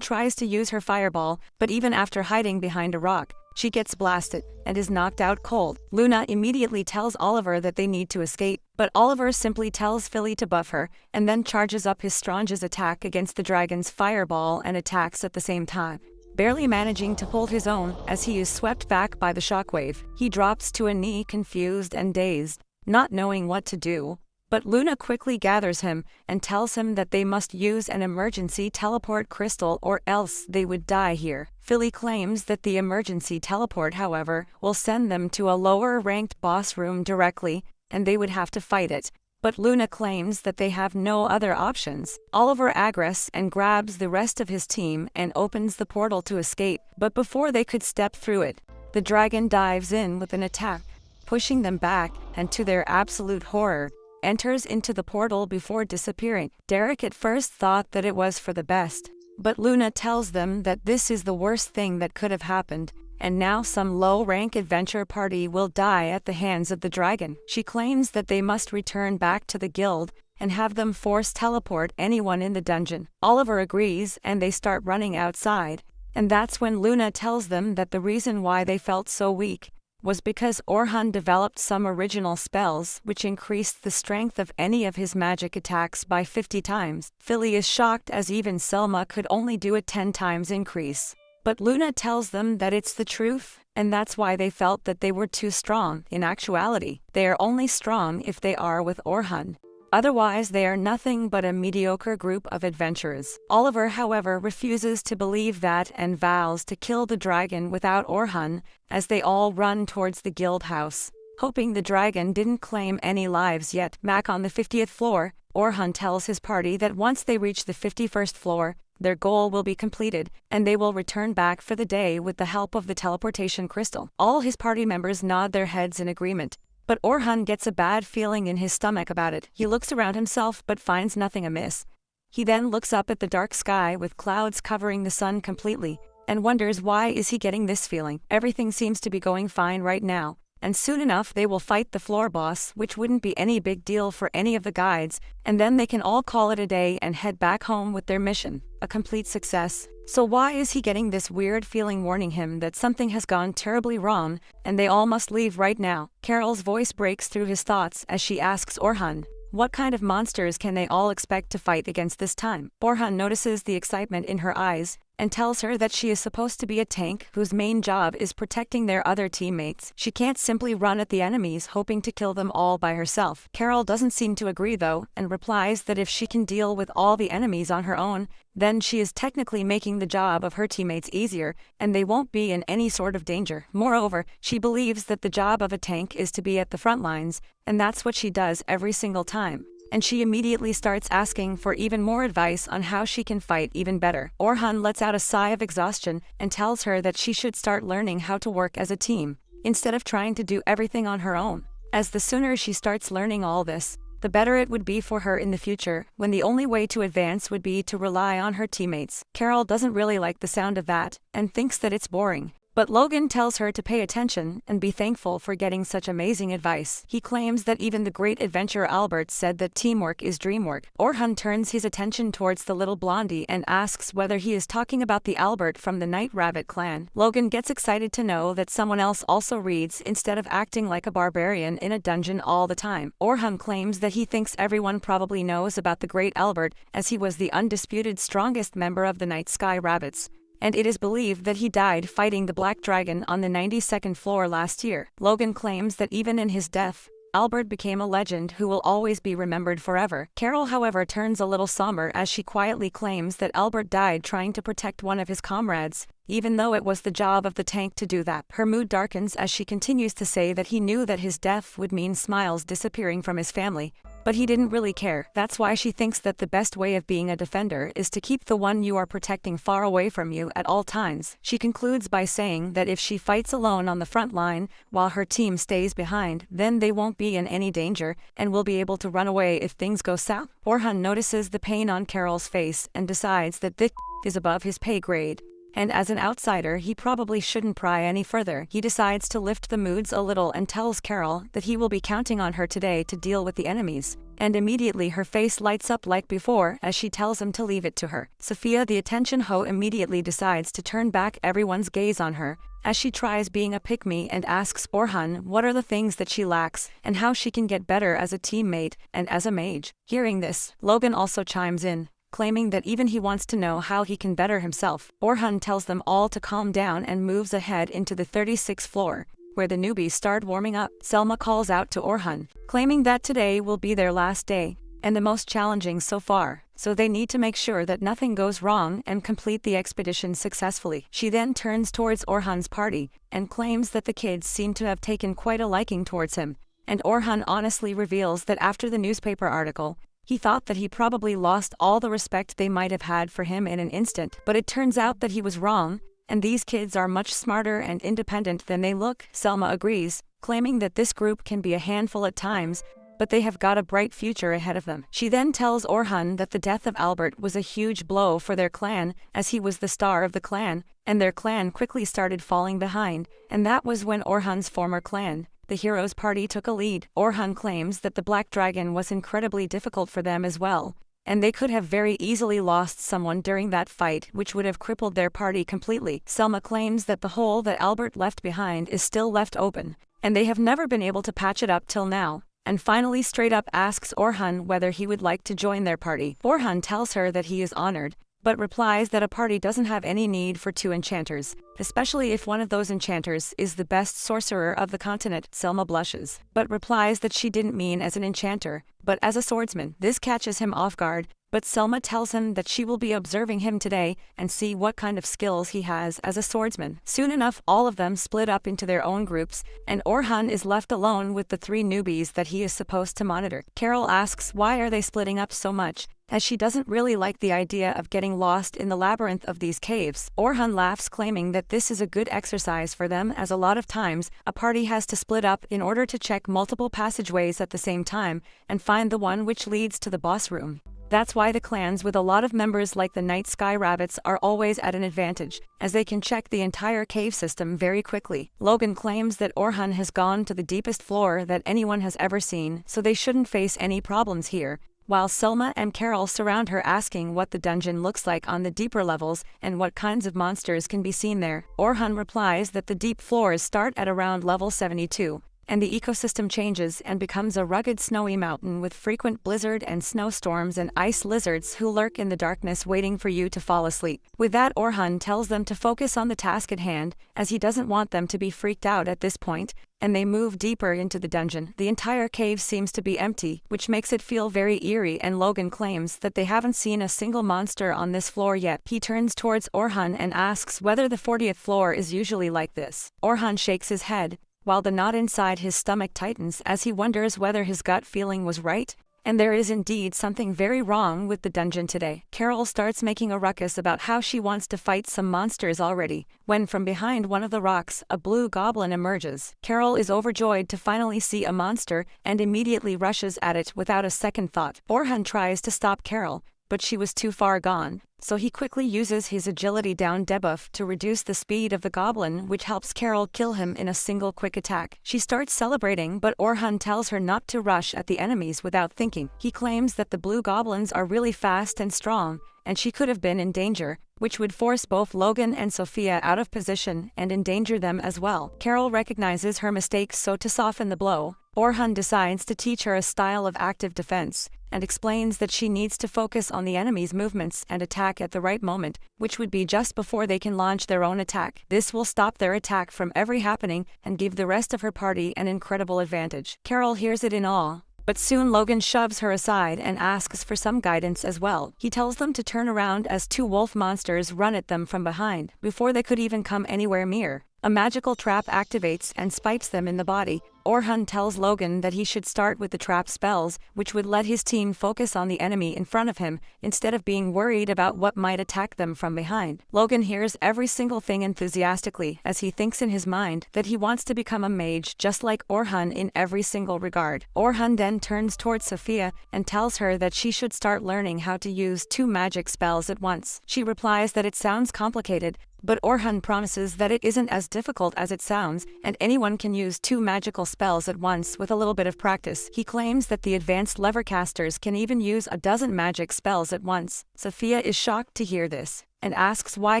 tries to use her fireball, but even after hiding behind a rock, she gets blasted and is knocked out cold. Luna immediately tells Oliver that they need to escape, but Oliver simply tells Philly to buff her, and then charges up his strongest attack against the dragon's fireball and attacks at the same time, barely managing to hold his own as he is swept back by the shockwave. He drops to a knee, confused and dazed, not knowing what to do. But Luna quickly gathers him and tells him that they must use an emergency teleport crystal or else they would die here. Philly claims that the emergency teleport, however, will send them to a lower-ranked boss room directly, and they would have to fight it. But Luna claims that they have no other options. Oliver aggress and grabs the rest of his team and opens the portal to escape, but before they could step through it, the dragon dives in with an attack, pushing them back, and to their absolute horror, enters into the portal before disappearing. Derek at first thought that it was for the best, but Luna tells them that this is the worst thing that could have happened, and now some low-rank adventure party will die at the hands of the dragon. She claims that they must return back to the guild and have them force teleport anyone in the dungeon. Oliver agrees and they start running outside, and that's when Luna tells them that the reason why they felt so weak was because Orhan developed some original spells which increased the strength of any of his magic attacks by 50 times. Philly is shocked as even Selma could only do a 10 times increase. But Luna tells them that it's the truth, and that's why they felt that they were too strong. In actuality, they are only strong if they are with Orhan. Otherwise, they are nothing but a mediocre group of adventurers. Oliver, however, refuses to believe that and vows to kill the dragon without Orhan, as they all run towards the guild house, hoping the dragon didn't claim any lives yet. Back on the 50th floor, Orhan tells his party that once they reach the 51st floor, their goal will be completed, and they will return back for the day with the help of the teleportation crystal. All his party members nod their heads in agreement. But Orhan gets a bad feeling in his stomach about it. He looks around himself but finds nothing amiss. He then looks up at the dark sky with clouds covering the sun completely, and wonders why is he getting this feeling. Everything seems to be going fine right now, and soon enough they will fight the floor boss, which wouldn't be any big deal for any of the guides, and then they can all call it a day and head back home with their mission, a complete success. So why is he getting this weird feeling warning him that something has gone terribly wrong and they all must leave right now? Carol's voice breaks through his thoughts as she asks Orhan, what kind of monsters can they all expect to fight against this time? Orhan notices the excitement in her eyes and tells her that she is supposed to be a tank whose main job is protecting their other teammates. She can't simply run at the enemies hoping to kill them all by herself. Carol doesn't seem to agree though, and replies that if she can deal with all the enemies on her own, then she is technically making the job of her teammates easier, and they won't be in any sort of danger. Moreover, she believes that the job of a tank is to be at the front lines, and that's what she does every single time. And she immediately starts asking for even more advice on how she can fight even better. Orhan lets out a sigh of exhaustion and tells her that she should start learning how to work as a team, instead of trying to do everything on her own, as the sooner she starts learning all this, the better it would be for her in the future, when the only way to advance would be to rely on her teammates. Carol doesn't really like the sound of that, and thinks that it's boring. But Logan tells her to pay attention and be thankful for getting such amazing advice. He claims that even the great adventurer Albert said that teamwork is dreamwork. Orhan turns his attention towards the little blondie and asks whether he is talking about the Albert from the Night Rabbit clan. Logan gets excited to know that someone else also reads instead of acting like a barbarian in a dungeon all the time. Orhan claims that he thinks everyone probably knows about the great Albert, as he was the undisputed strongest member of the Night Sky Rabbits, and it is believed that he died fighting the Black Dragon on the 92nd floor last year. Logan claims that even in his death, Albert became a legend who will always be remembered forever. Carol, however, turns a little somber as she quietly claims that Albert died trying to protect one of his comrades, even though it was the job of the tank to do that. Her mood darkens as she continues to say that he knew that his death would mean Smiles disappearing from his family, But he didn't really care. That's why she thinks that the best way of being a defender is to keep the one you are protecting far away from you at all times. She concludes by saying that if she fights alone on the front line, while her team stays behind, then they won't be in any danger, and will be able to run away if things go south. Orhan notices the pain on Carol's face and decides that this is above his pay grade. And as an outsider, he probably shouldn't pry any further. He decides to lift the moods a little and tells Carol that he will be counting on her today to deal with the enemies. And immediately her face lights up like before as she tells him to leave it to her. Sophia, the attention hoe, immediately decides to turn back everyone's gaze on her as she tries being a pick-me and asks Orhan what are the things that she lacks and how she can get better as a teammate and as a mage. Hearing this, Logan also chimes in, claiming that even he wants to know how he can better himself. Orhan tells them all to calm down and moves ahead into the 36th floor, where the newbies start warming up. Selma calls out to Orhan, claiming that today will be their last day, and the most challenging so far, so they need to make sure that nothing goes wrong and complete the expedition successfully. She then turns towards Orhan's party, and claims that the kids seem to have taken quite a liking towards him, and Orhan honestly reveals that after the newspaper article, he thought that he probably lost all the respect they might have had for him in an instant, but it turns out that he was wrong, and these kids are much smarter and independent than they look. Selma agrees, claiming that this group can be a handful at times, but they have got a bright future ahead of them. She then tells Orhan that the death of Albert was a huge blow for their clan, as he was the star of the clan, and their clan quickly started falling behind, and that was when Orhan's former clan, the Heroes Party, took a lead. Orhan claims that the Black Dragon was incredibly difficult for them as well, and they could have very easily lost someone during that fight, which would have crippled their party completely. Selma claims that the hole that Albert left behind is still left open, and they have never been able to patch it up till now, and finally straight up asks Orhan whether he would like to join their party. Orhan tells her that he is honored, but replies that a party doesn't have any need for two enchanters, especially if one of those enchanters is the best sorcerer of the continent. Selma blushes, but replies that she didn't mean as an enchanter, but as a swordsman. This catches him off guard, but Selma tells him that she will be observing him today and see what kind of skills he has as a swordsman. Soon enough, all of them split up into their own groups, and Orhan is left alone with the three newbies that he is supposed to monitor. Carol asks why are they splitting up so much, as she doesn't really like the idea of getting lost in the labyrinth of these caves. Orhan laughs, claiming that this is a good exercise for them, as a lot of times a party has to split up in order to check multiple passageways at the same time and find the one which leads to the boss room. That's why the clans with a lot of members like the Night Sky Rabbits are always at an advantage, as they can check the entire cave system very quickly. Logan claims that Orhan has gone to the deepest floor that anyone has ever seen, so they shouldn't face any problems here, while Selma and Carol surround her, asking what the dungeon looks like on the deeper levels and what kinds of monsters can be seen there. Orhan replies that the deep floors start at around level 72, and the ecosystem changes and becomes a rugged snowy mountain with frequent blizzard and snowstorms and ice lizards who lurk in the darkness waiting for you to fall asleep. With that, Orhan tells them to focus on the task at hand, as he doesn't want them to be freaked out at this point, and they move deeper into the dungeon. The entire cave seems to be empty, which makes it feel very eerie, and Logan claims that they haven't seen a single monster on this floor yet. He turns towards Orhan and asks whether the 40th floor is usually like this. Orhan shakes his head, while the knot inside his stomach tightens as he wonders whether his gut feeling was right, and there is indeed something very wrong with the dungeon today. Carol starts making a ruckus about how she wants to fight some monsters already, when from behind one of the rocks a blue goblin emerges. Carol is overjoyed to finally see a monster and immediately rushes at it without a second thought. Orhan tries to stop Carol, but she was too far gone, so he quickly uses his agility down debuff to reduce the speed of the goblin, which helps Carol kill him in a single quick attack. She starts celebrating, but Orhan tells her not to rush at the enemies without thinking. He claims that the blue goblins are really fast and strong, and she could have been in danger, which would force both Logan and Sophia out of position and endanger them as well. Carol recognizes her mistakes, so to soften the blow, Orhan decides to teach her a style of active defense, and explains that she needs to focus on the enemy's movements and attack at the right moment, which would be just before they can launch their own attack. This will stop their attack from ever happening and give the rest of her party an incredible advantage. Carol hears it in awe, but soon Logan shoves her aside and asks for some guidance as well. He tells them to turn around as two wolf monsters run at them from behind. Before they could even come anywhere near, a magical trap activates and spikes them in the body, Orhan tells Logan that he should start with the trap spells, which would let his team focus on the enemy in front of him, instead of being worried about what might attack them from behind. Logan hears every single thing enthusiastically as he thinks in his mind that he wants to become a mage just like Orhan in every single regard. Orhan then turns towards Sophia and tells her that she should start learning how to use 2 magic spells at once. She replies that it sounds complicated, but Orhan promises that it isn't as difficult as it sounds, and anyone can use 2 magical spells at once with a little bit of practice. He claims that the advanced levercasters can even use a dozen magic spells at once. Sophia is shocked to hear this, and asks why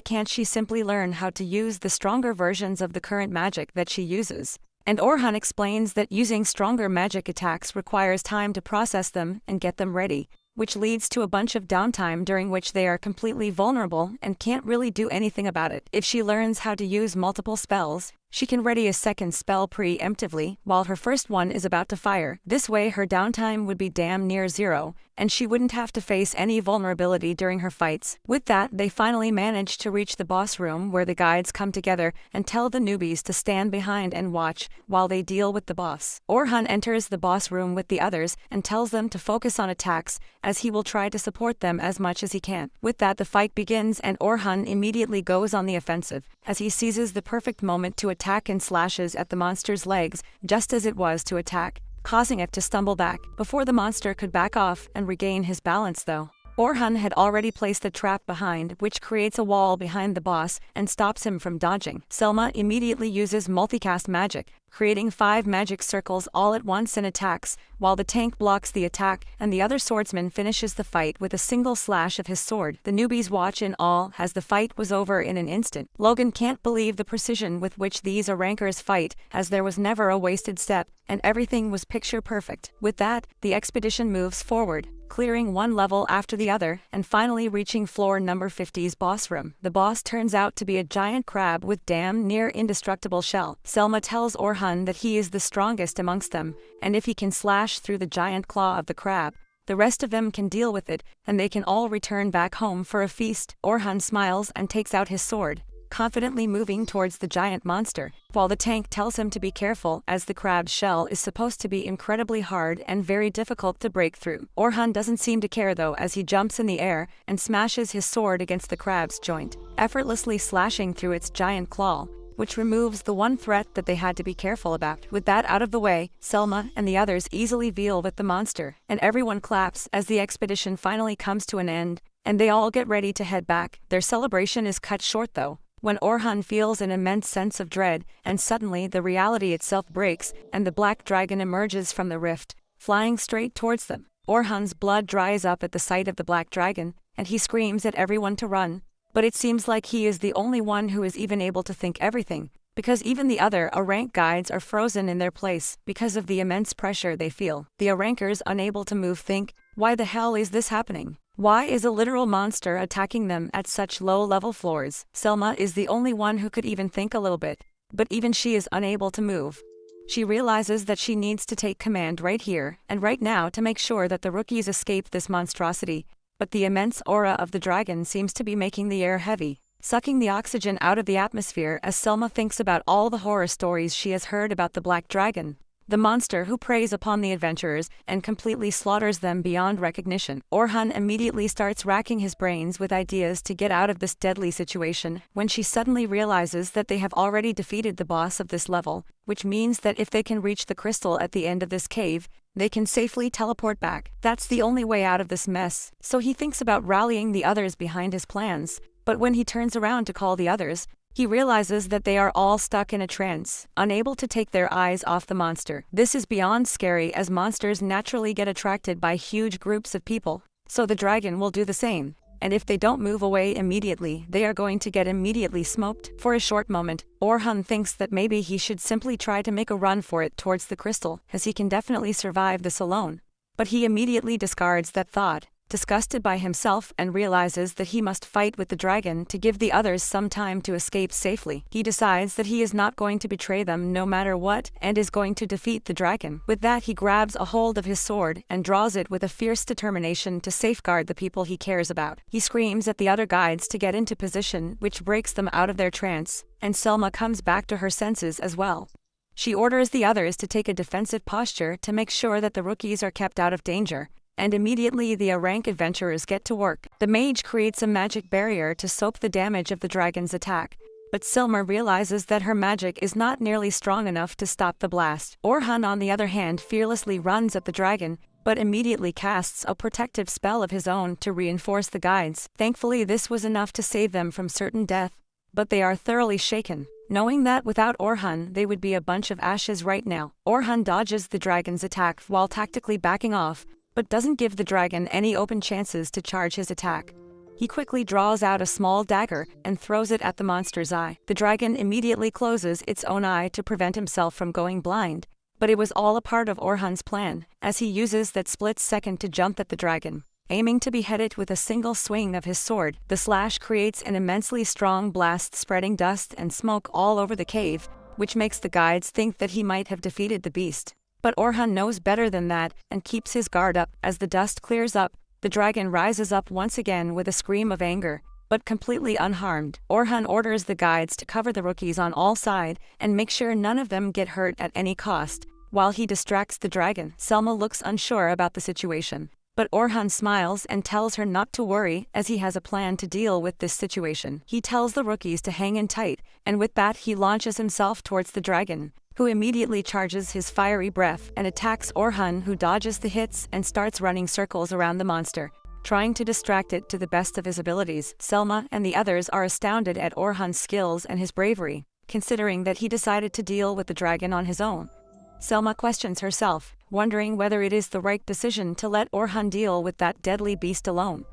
can't she simply learn how to use the stronger versions of the current magic that she uses. And Orhan explains that using stronger magic attacks requires time to process them and get them ready, which leads to a bunch of downtime during which they are completely vulnerable and can't really do anything about it. If she learns how to use multiple spells, she can ready a second spell preemptively while her first one is about to fire. This way her downtime would be damn near zero, and she wouldn't have to face any vulnerability during her fights. With that, they finally manage to reach the boss room where the guides come together and tell the newbies to stand behind and watch while they deal with the boss. Orhan enters the boss room with the others and tells them to focus on attacks, as he will try to support them as much as he can. With that, the fight begins and Orhan immediately goes on the offensive, as he seizes the perfect moment to attack and slashes at the monster's legs just as it was to attack, causing it to stumble back. Before the monster could back off and regain his balance though, Orhan had already placed a trap behind, which creates a wall behind the boss and stops him from dodging. Selma immediately uses multicast magic, creating 5 magic circles all at once and attacks, while the tank blocks the attack and the other swordsman finishes the fight with a single slash of his sword. The newbies watch in awe as the fight was over in an instant. Logan can't believe the precision with which these rankers fight, as there was never a wasted step, and everything was picture perfect. With that, the expedition moves forward, clearing one level after the other, and finally reaching floor number 50's boss room. The boss turns out to be a giant crab with damn near indestructible shell. Selma tells Orhan that he is the strongest amongst them, and if he can slash through the giant claw of the crab, the rest of them can deal with it, and they can all return back home for a feast. Orhan smiles and takes out his sword, confidently moving towards the giant monster, while the tank tells him to be careful as the crab's shell is supposed to be incredibly hard and very difficult to break through. Orhan doesn't seem to care though, as he jumps in the air and smashes his sword against the crab's joint, effortlessly slashing through its giant claw, which removes the one threat that they had to be careful about. With that out of the way, Selma and the others easily deal with the monster, and everyone claps as the expedition finally comes to an end, and they all get ready to head back. Their celebration is cut short though, when Orhan feels an immense sense of dread, and suddenly the reality itself breaks, and the black dragon emerges from the rift, flying straight towards them. Orhan's blood dries up at the sight of the black dragon, and he screams at everyone to run, but it seems like he is the only one who is even able to think everything, because even the other A-rank guides are frozen in their place because of the immense pressure they feel. The A-rankers, unable to move, think, why the hell is this happening? Why is a literal monster attacking them at such low-level floors? Selma is the only one who could even think a little bit, but even she is unable to move. She realizes that she needs to take command right here and right now to make sure that the rookies escape this monstrosity, but the immense aura of the dragon seems to be making the air heavy, sucking the oxygen out of the atmosphere as Selma thinks about all the horror stories she has heard about the black dragon, the monster who preys upon the adventurers and completely slaughters them beyond recognition. Orhan immediately starts racking his brains with ideas to get out of this deadly situation when she suddenly realizes that they have already defeated the boss of this level, which means that if they can reach the crystal at the end of this cave, they can safely teleport back. That's the only way out of this mess, so he thinks about rallying the others behind his plans, but when he turns around to call the others, he realizes that they are all stuck in a trance, unable to take their eyes off the monster. This is beyond scary, as monsters naturally get attracted by huge groups of people, so the dragon will do the same, and if they don't move away immediately, they are going to get immediately smoked. For a short moment, Orhan thinks that maybe he should simply try to make a run for it towards the crystal, as he can definitely survive this alone. But he immediately discards that thought, disgusted by himself, and realizes that he must fight with the dragon to give the others some time to escape safely. He decides that he is not going to betray them no matter what and is going to defeat the dragon. With that, he grabs a hold of his sword and draws it with a fierce determination to safeguard the people he cares about. He screams at the other guides to get into position, which breaks them out of their trance, and Selma comes back to her senses as well. She orders the others to take a defensive posture to make sure that the rookies are kept out of danger, and immediately the A-rank adventurers get to work. The mage creates a magic barrier to soak the damage of the dragon's attack, but Silma realizes that her magic is not nearly strong enough to stop the blast. Orhan, on the other hand, fearlessly runs at the dragon, but immediately casts a protective spell of his own to reinforce the guides. Thankfully, this was enough to save them from certain death, but they are thoroughly shaken, knowing that without Orhan they would be a bunch of ashes right now. Orhan dodges the dragon's attack while tactically backing off, but doesn't give the dragon any open chances to charge his attack. He quickly draws out a small dagger and throws it at the monster's eye. The dragon immediately closes its own eye to prevent himself from going blind, but it was all a part of Orhan's plan, as he uses that split second to jump at the dragon. Aiming to behead it with a single swing of his sword, the slash creates an immensely strong blast, spreading dust and smoke all over the cave, which makes the guides think that he might have defeated the beast. But Orhan knows better than that and keeps his guard up. As the dust clears up, the dragon rises up once again with a scream of anger, but completely unharmed. Orhan orders the guides to cover the rookies on all sides and make sure none of them get hurt at any cost, while he distracts the dragon. Selma looks unsure about the situation, but Orhan smiles and tells her not to worry, as he has a plan to deal with this situation. He tells the rookies to hang in tight, and with that he launches himself towards the dragon, who immediately charges his fiery breath and attacks Orhan, who dodges the hits and starts running circles around the monster, trying to distract it to the best of his abilities. Selma and the others are astounded at Orhan's skills and his bravery, considering that he decided to deal with the dragon on his own. Selma questions herself, wondering whether it is the right decision to let Orhan deal with that deadly beast alone.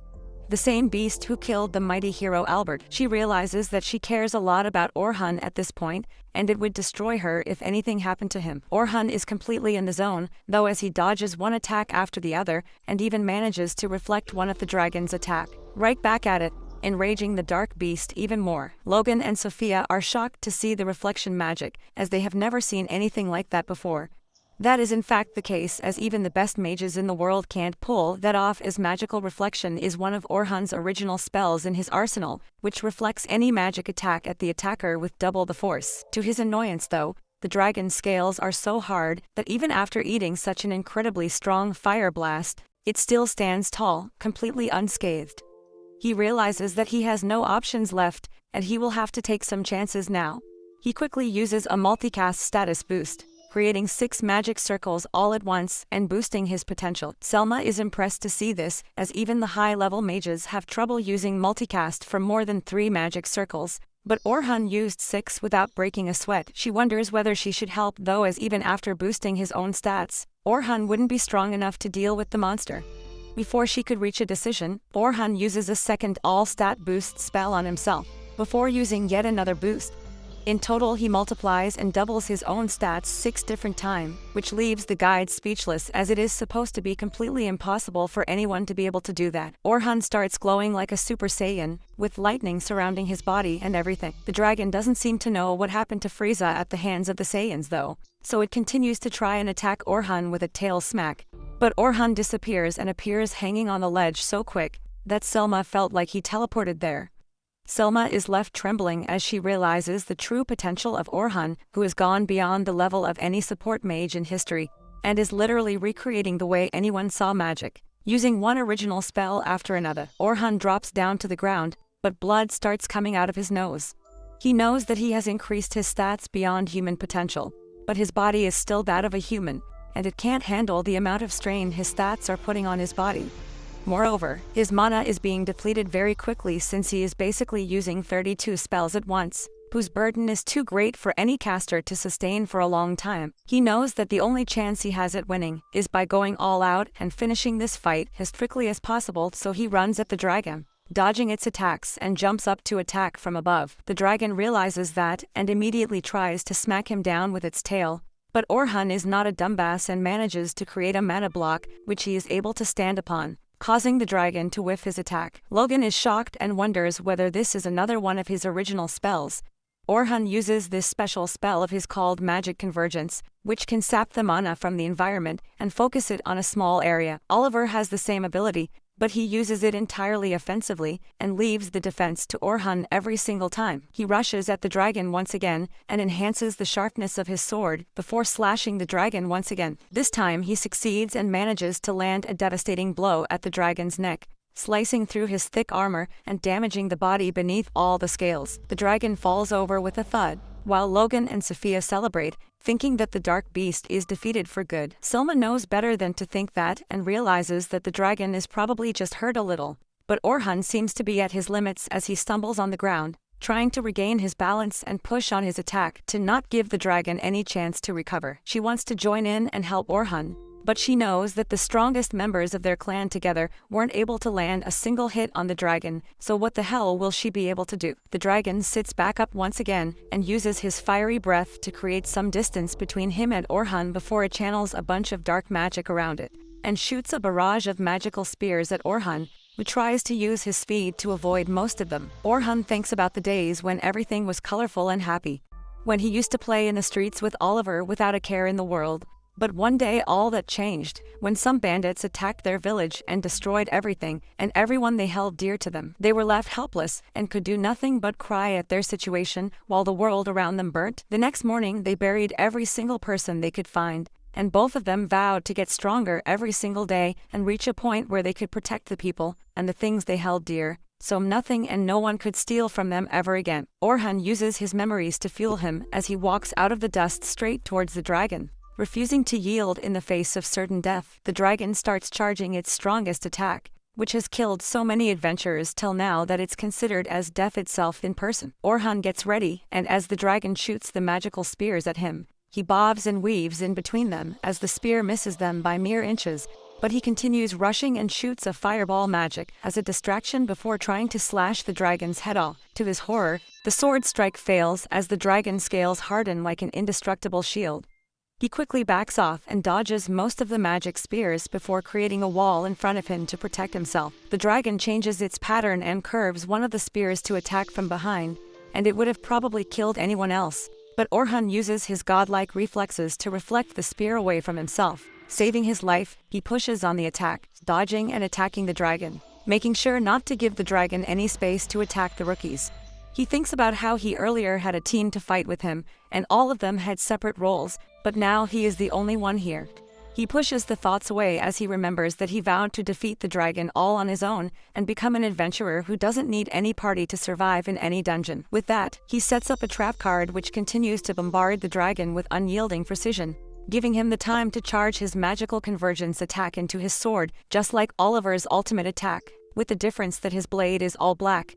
The same beast who killed the mighty hero Albert. She realizes that she cares a lot about Orhan at this point, and it would destroy her if anything happened to him. Orhan is completely in the zone, though, as he dodges one attack after the other, and even manages to reflect one of the dragon's attack right back at it, enraging the dark beast even more. Logan and Sophia are shocked to see the reflection magic, as they have never seen anything like that before. That is in fact the case, as even the best mages in the world can't pull that off, as magical reflection is one of Orhan's original spells in his arsenal, which reflects any magic attack at the attacker with double the force. To his annoyance though, the dragon's scales are so hard that even after eating such an incredibly strong fire blast, it still stands tall, completely unscathed. He realizes that he has no options left, and he will have to take some chances now. He quickly uses a multicast status boost, creating 6 magic circles all at once and boosting his potential. Selma is impressed to see this, as even the high-level mages have trouble using multicast for more than 3 magic circles, but Orhan used 6 without breaking a sweat. She wonders whether she should help though, as even after boosting his own stats, Orhan wouldn't be strong enough to deal with the monster. Before she could reach a decision, Orhan uses a second all-stat boost spell on himself, before using yet another boost. In total, he multiplies and doubles his own stats 6 different times, which leaves the guides speechless, as it is supposed to be completely impossible for anyone to be able to do that. Orhan starts glowing like a Super Saiyan, with lightning surrounding his body and everything. The dragon doesn't seem to know what happened to Frieza at the hands of the Saiyans though, so it continues to try and attack Orhan with a tail smack. But Orhan disappears and appears hanging on the ledge so quick that Selma felt like he teleported there. Selma is left trembling as she realizes the true potential of Orhan, who has gone beyond the level of any support mage in history, and is literally recreating the way anyone saw magic. Using one original spell after another, Orhan drops down to the ground, but blood starts coming out of his nose. He knows that he has increased his stats beyond human potential, but his body is still that of a human, and it can't handle the amount of strain his stats are putting on his body. Moreover, his mana is being depleted very quickly, since he is basically using 32 spells at once, whose burden is too great for any caster to sustain for a long time. He knows that the only chance he has at winning is by going all out and finishing this fight as quickly as possible, so he runs at the dragon, dodging its attacks, and jumps up to attack from above. The dragon realizes that and immediately tries to smack him down with its tail, but Orhan is not a dumbass and manages to create a mana block which he is able to stand upon, causing the dragon to whiff his attack. Logan is shocked and wonders whether this is another one of his original spells. Orhan uses this special spell of his called Magic Convergence, which can sap the mana from the environment and focus it on a small area. Oliver has the same ability, but he uses it entirely offensively and leaves the defense to Orhan every single time. He rushes at the dragon once again and enhances the sharpness of his sword before slashing the dragon once again. This time he succeeds and manages to land a devastating blow at the dragon's neck, slicing through his thick armor and damaging the body beneath all the scales. The dragon falls over with a thud, while Logan and Sophia celebrate, thinking that the dark beast is defeated for good. Selma knows better than to think that and realizes that the dragon is probably just hurt a little, but Orhan seems to be at his limits as he stumbles on the ground, trying to regain his balance and push on his attack to not give the dragon any chance to recover. She wants to join in and help Orhan, but she knows that the strongest members of their clan together weren't able to land a single hit on the dragon, so what the hell will she be able to do? The dragon sits back up once again and uses his fiery breath to create some distance between him and Orhan before it channels a bunch of dark magic around it, and shoots a barrage of magical spears at Orhan, who tries to use his speed to avoid most of them. Orhan thinks about the days when everything was colorful and happy, when he used to play in the streets with Oliver without a care in the world. But one day all that changed, when some bandits attacked their village and destroyed everything and everyone they held dear to them. They were left helpless and could do nothing but cry at their situation while the world around them burnt. The next morning they buried every single person they could find, and both of them vowed to get stronger every single day and reach a point where they could protect the people and the things they held dear, so nothing and no one could steal from them ever again. Orhan uses his memories to fuel him as he walks out of the dust straight towards the dragon. Refusing to yield in the face of certain death, the dragon starts charging its strongest attack, which has killed so many adventurers till now that it's considered as death itself in person. Orhan gets ready, and as the dragon shoots the magical spears at him, he bobs and weaves in between them as the spear misses them by mere inches, but he continues rushing and shoots a fireball magic as a distraction before trying to slash the dragon's head off. To his horror, the sword strike fails as the dragon's scales harden like an indestructible shield. He quickly backs off and dodges most of the magic spears before creating a wall in front of him to protect himself. The dragon changes its pattern and curves one of the spears to attack from behind, and it would have probably killed anyone else, but Orhan uses his godlike reflexes to reflect the spear away from himself. Saving his life, he pushes on the attack, dodging and attacking the dragon, making sure not to give the dragon any space to attack the rookies. He thinks about how he earlier had a team to fight with him, and all of them had separate roles, but now he is the only one here. He pushes the thoughts away as he remembers that he vowed to defeat the dragon all on his own and become an adventurer who doesn't need any party to survive in any dungeon. With that, he sets up a trap card which continues to bombard the dragon with unyielding precision, giving him the time to charge his magical convergence attack into his sword, just like Oliver's ultimate attack, with the difference that his blade is all black.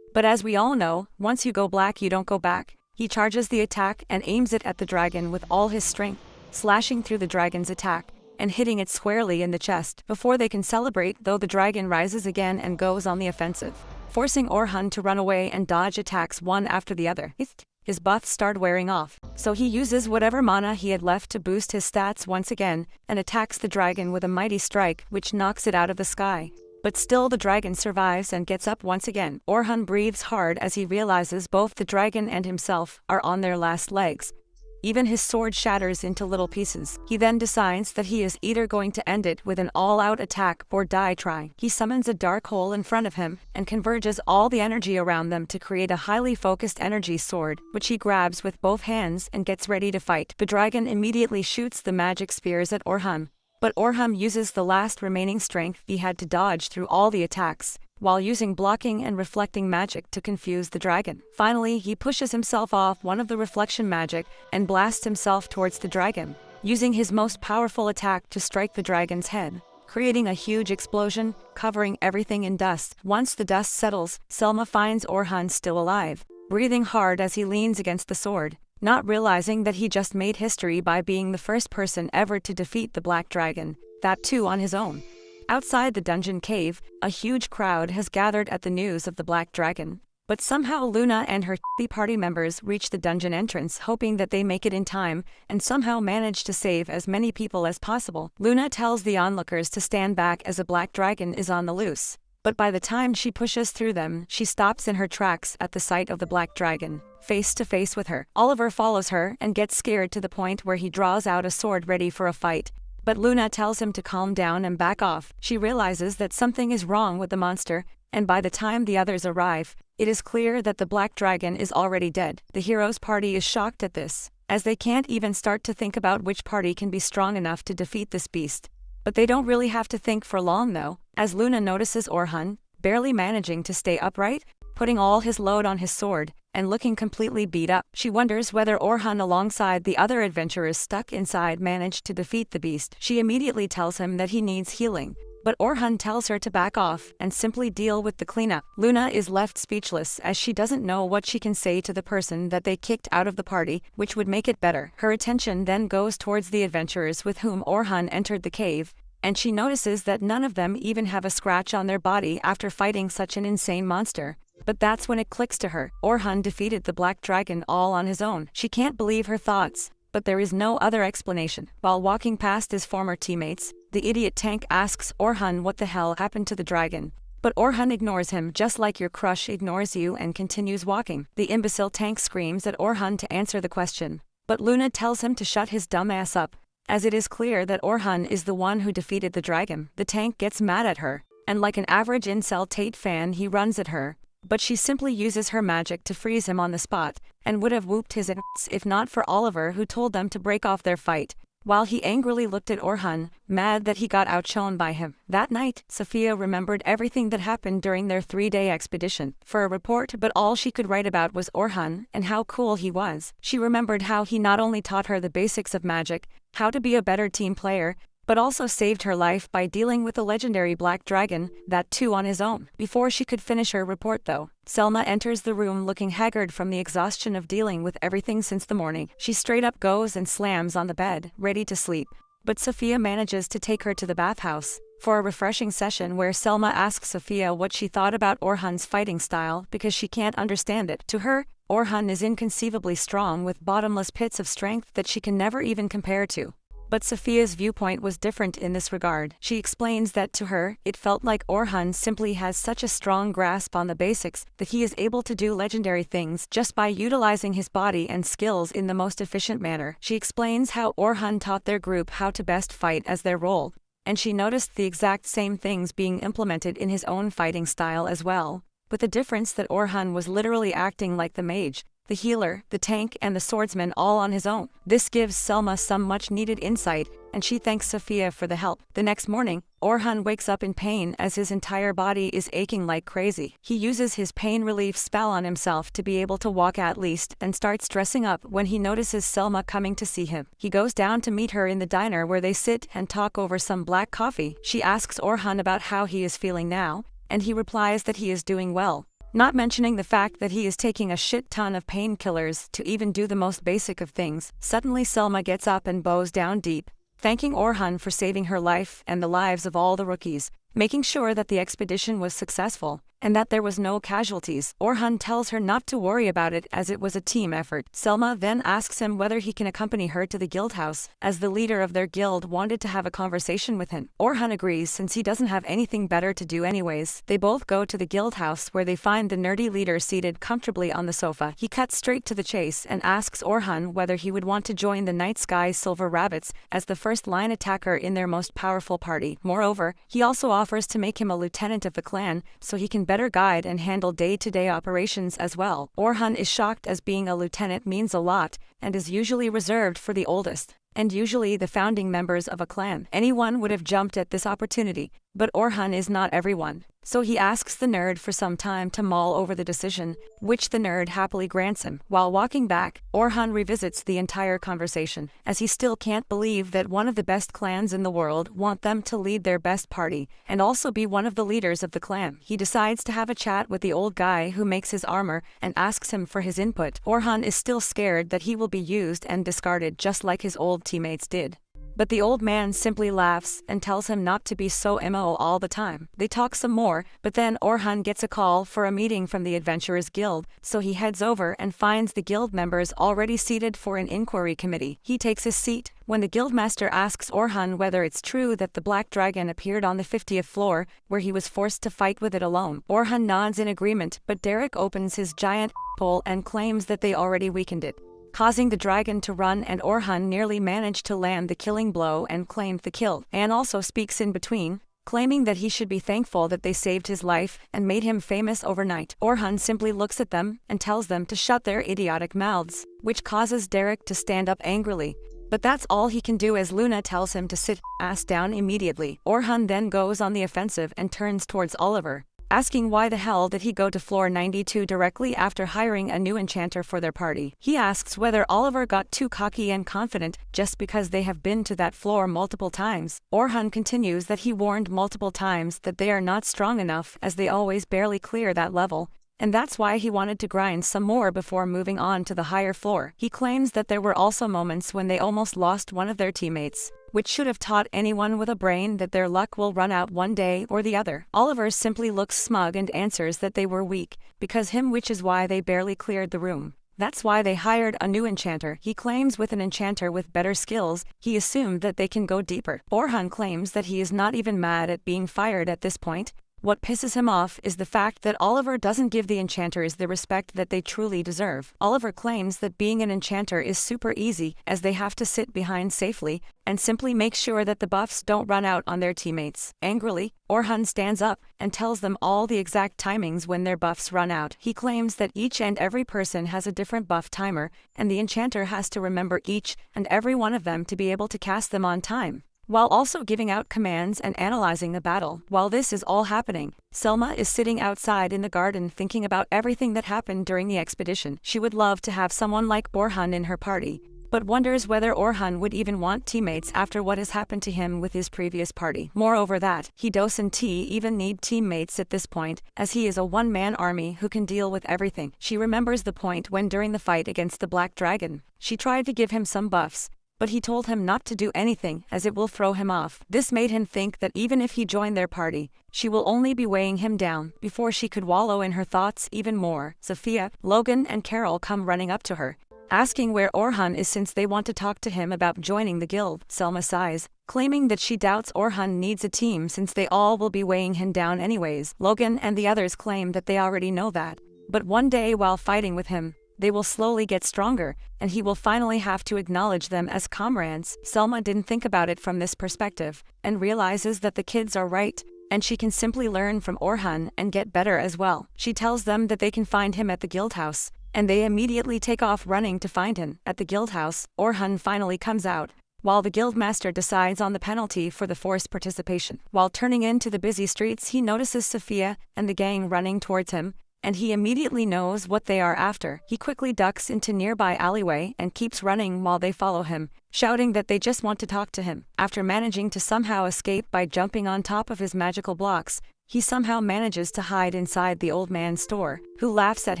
But as we all know, once you go black you don't go back. He charges the attack and aims it at the dragon with all his strength, slashing through the dragon's attack and hitting it squarely in the chest. Before they can celebrate, though, the dragon rises again and goes on the offensive, forcing Orhan to run away and dodge attacks one after the other. His buffs start wearing off, so he uses whatever mana he had left to boost his stats once again and attacks the dragon with a mighty strike which knocks it out of the sky. But still the dragon survives and gets up once again. Orhan breathes hard as he realizes both the dragon and himself are on their last legs. Even his sword shatters into little pieces. He then decides that he is either going to end it with an all-out attack or die trying. He summons a dark hole in front of him and converges all the energy around them to create a highly focused energy sword, which he grabs with both hands and gets ready to fight. The dragon immediately shoots the magic spears at Orhan, but Orhan uses the last remaining strength he had to dodge through all the attacks, while using blocking and reflecting magic to confuse the dragon. Finally, he pushes himself off one of the reflection magic and blasts himself towards the dragon, using his most powerful attack to strike the dragon's head, creating a huge explosion, covering everything in dust. Once the dust settles, Selma finds Orhan still alive, breathing hard as he leans against the sword, not realizing that he just made history by being the first person ever to defeat the Black Dragon, that too on his own. Outside the dungeon cave, a huge crowd has gathered at the news of the Black Dragon, but somehow Luna and her party members reach the dungeon entrance hoping that they make it in time and somehow manage to save as many people as possible. Luna tells the onlookers to stand back as a Black Dragon is on the loose, but by the time she pushes through them, she stops in her tracks at the sight of the Black Dragon, face to face with her. Oliver follows her and gets scared to the point where he draws out a sword ready for a fight, But Luna tells him to calm down and back off. She realizes that something is wrong with the monster, and by the time the others arrive, it is clear that the black dragon is already dead. The heroes' party is shocked at this, as they can't even start to think about which party can be strong enough to defeat this beast. But they don't really have to think for long though, as Luna notices Orhan, barely managing to stay upright, putting all his load on his sword, and looking completely beat up. She wonders whether Orhan alongside the other adventurers stuck inside managed to defeat the beast. She immediately tells him that he needs healing, but Orhan tells her to back off and simply deal with the cleanup. Luna is left speechless as she doesn't know what she can say to the person that they kicked out of the party, which would make it better. Her attention then goes towards the adventurers with whom Orhan entered the cave, and she notices that none of them even have a scratch on their body after fighting such an insane monster. But that's when it clicks to her. Orhan defeated the black dragon all on his own. She can't believe her thoughts, but there is no other explanation. While walking past his former teammates, the idiot tank asks Orhan what the hell happened to the dragon. But Orhan ignores him just like your crush ignores you and continues walking. The imbecile tank screams at Orhan to answer the question, but Luna tells him to shut his dumb ass up, as it is clear that Orhan is the one who defeated the dragon. The tank gets mad at her, and like an average incel Tate fan he runs at her, but she simply uses her magic to freeze him on the spot, and would have whooped his ass if not for Oliver who told them to break off their fight, while he angrily looked at Orhan, mad that he got outshone by him. That night, Sophia remembered everything that happened during their 3-day expedition for a report, but all she could write about was Orhan and how cool he was. She remembered how he not only taught her the basics of magic, how to be a better team player, but also saved her life by dealing with the legendary black dragon, that too on his own. Before she could finish her report though, Selma enters the room looking haggard from the exhaustion of dealing with everything since the morning. She straight up goes and slams on the bed, ready to sleep. But Sophia manages to take her to the bathhouse for a refreshing session where Selma asks Sophia what she thought about Orhan's fighting style because she can't understand it. To her, Orhan is inconceivably strong with bottomless pits of strength that she can never even compare to. But Sophia's viewpoint was different in this regard. She explains that to her, it felt like Orhan simply has such a strong grasp on the basics that he is able to do legendary things just by utilizing his body and skills in the most efficient manner. She explains how Orhan taught their group how to best fight as their role, and she noticed the exact same things being implemented in his own fighting style as well, with the difference that Orhan was literally acting like the mage, the healer, the tank, and the swordsman all on his own. This gives Selma some much-needed insight, and she thanks Sophia for the help. The next morning, Orhan wakes up in pain as his entire body is aching like crazy. He uses his pain relief spell on himself to be able to walk at least and starts dressing up when he notices Selma coming to see him. He goes down to meet her in the diner where they sit and talk over some black coffee. She asks Orhan about how he is feeling now, and he replies that he is doing well, not mentioning the fact that he is taking a shit ton of painkillers to even do the most basic of things. Suddenly Selma gets up and bows down deep, thanking Orhan for saving her life and the lives of all the rookies, making sure that the expedition was successful, and that there was no casualties. Orhan tells her not to worry about it as it was a team effort. Selma then asks him whether he can accompany her to the guild house, as the leader of their guild wanted to have a conversation with him. Orhan agrees since he doesn't have anything better to do anyways. They both go to the guild house where they find the nerdy leader seated comfortably on the sofa. He cuts straight to the chase and asks Orhan whether he would want to join the Night Sky Silver Rabbits as the first-line attacker in their most powerful party. Moreover, he also offers to make him a lieutenant of the clan so he can better guide and handle day-to-day operations as well. Orhan is shocked as being a lieutenant means a lot and is usually reserved for the oldest, and usually the founding members of a clan. Anyone would have jumped at this opportunity, but Orhan is not everyone, so he asks the nerd for some time to mull over the decision, which the nerd happily grants him. While walking back, Orhan revisits the entire conversation, as he still can't believe that one of the best clans in the world want them to lead their best party, and also be one of the leaders of the clan. He decides to have a chat with the old guy who makes his armor and asks him for his input. Orhan is still scared that he will be used and discarded just like his old teammates did. But the old man simply laughs and tells him not to be so emo all the time. They talk some more, but then Orhan gets a call for a meeting from the Adventurers Guild, so he heads over and finds the guild members already seated for an inquiry committee. He takes his seat when the guildmaster asks Orhan whether it's true that the black dragon appeared on the 50th floor, where he was forced to fight with it alone. Orhan nods in agreement, but Derek opens his giant hole and claims that they already weakened it. causing the dragon to run, and Orhan nearly managed to land the killing blow and claimed the kill. Anne also speaks in between, claiming that he should be thankful that they saved his life and made him famous overnight. Orhan simply looks at them and tells them to shut their idiotic mouths, which causes Derek to stand up angrily. But that's all he can do as Luna tells him to sit ass down immediately. Orhan then goes on the offensive and turns towards Oliver, asking why the hell did he go to floor 92 directly after hiring a new enchanter for their party. He asks whether Oliver got too cocky and confident just because they have been to that floor multiple times. Orhan continues that he warned multiple times that they are not strong enough as they always barely clear that level, and that's why he wanted to grind some more before moving on to the higher floor. He claims that there were also moments when they almost lost one of their teammates, which should have taught anyone with a brain that their luck will run out one day or the other. Oliver simply looks smug and answers that they were weak, which is why they barely cleared the room. That's why they hired a new enchanter. He claims with an enchanter with better skills, he assumed that they can go deeper. Orhan claims that he is not even mad at being fired at this point. What pisses him off is the fact that Oliver doesn't give the enchanters the respect that they truly deserve. Oliver claims that being an enchanter is super easy as they have to sit behind safely and simply make sure that the buffs don't run out on their teammates. Angrily, Orhan stands up and tells them all the exact timings when their buffs run out. He claims that each and every person has a different buff timer, and the enchanter has to remember each and every one of them to be able to cast them on time, while also giving out commands and analyzing the battle. While this is all happening, Selma is sitting outside in the garden thinking about everything that happened during the expedition. She would love to have someone like Orhan in her party, but wonders whether Orhan would even want teammates after what has happened to him with his previous party. Moreover that, he doesn't even need teammates at this point, as he is a one-man army who can deal with everything. She remembers the point when during the fight against the Black Dragon, she tried to give him some buffs, but he told him not to do anything as it will throw him off. This made him think that even if he joined their party, she will only be weighing him down before she could wallow in her thoughts even more. Sophia, Logan and Carol come running up to her, asking where Orhan is since they want to talk to him about joining the guild. Selma sighs, claiming that she doubts Orhan needs a team since they all will be weighing him down anyways. Logan and the others claim that they already know that, but one day while fighting with him, they will slowly get stronger, and he will finally have to acknowledge them as comrades. Selma didn't think about it from this perspective, and realizes that the kids are right, and she can simply learn from Orhan and get better as well. She tells them that they can find him at the guild house, and they immediately take off running to find him. At the guild house, Orhan finally comes out, while the guildmaster decides on the penalty for the forced participation. While turning into the busy streets, he notices Sophia and the gang running towards him, and he immediately knows what they are after. He quickly ducks into nearby alleyway and keeps running while they follow him, shouting that they just want to talk to him. After managing to somehow escape by jumping on top of his magical blocks, he somehow manages to hide inside the old man's store, who laughs at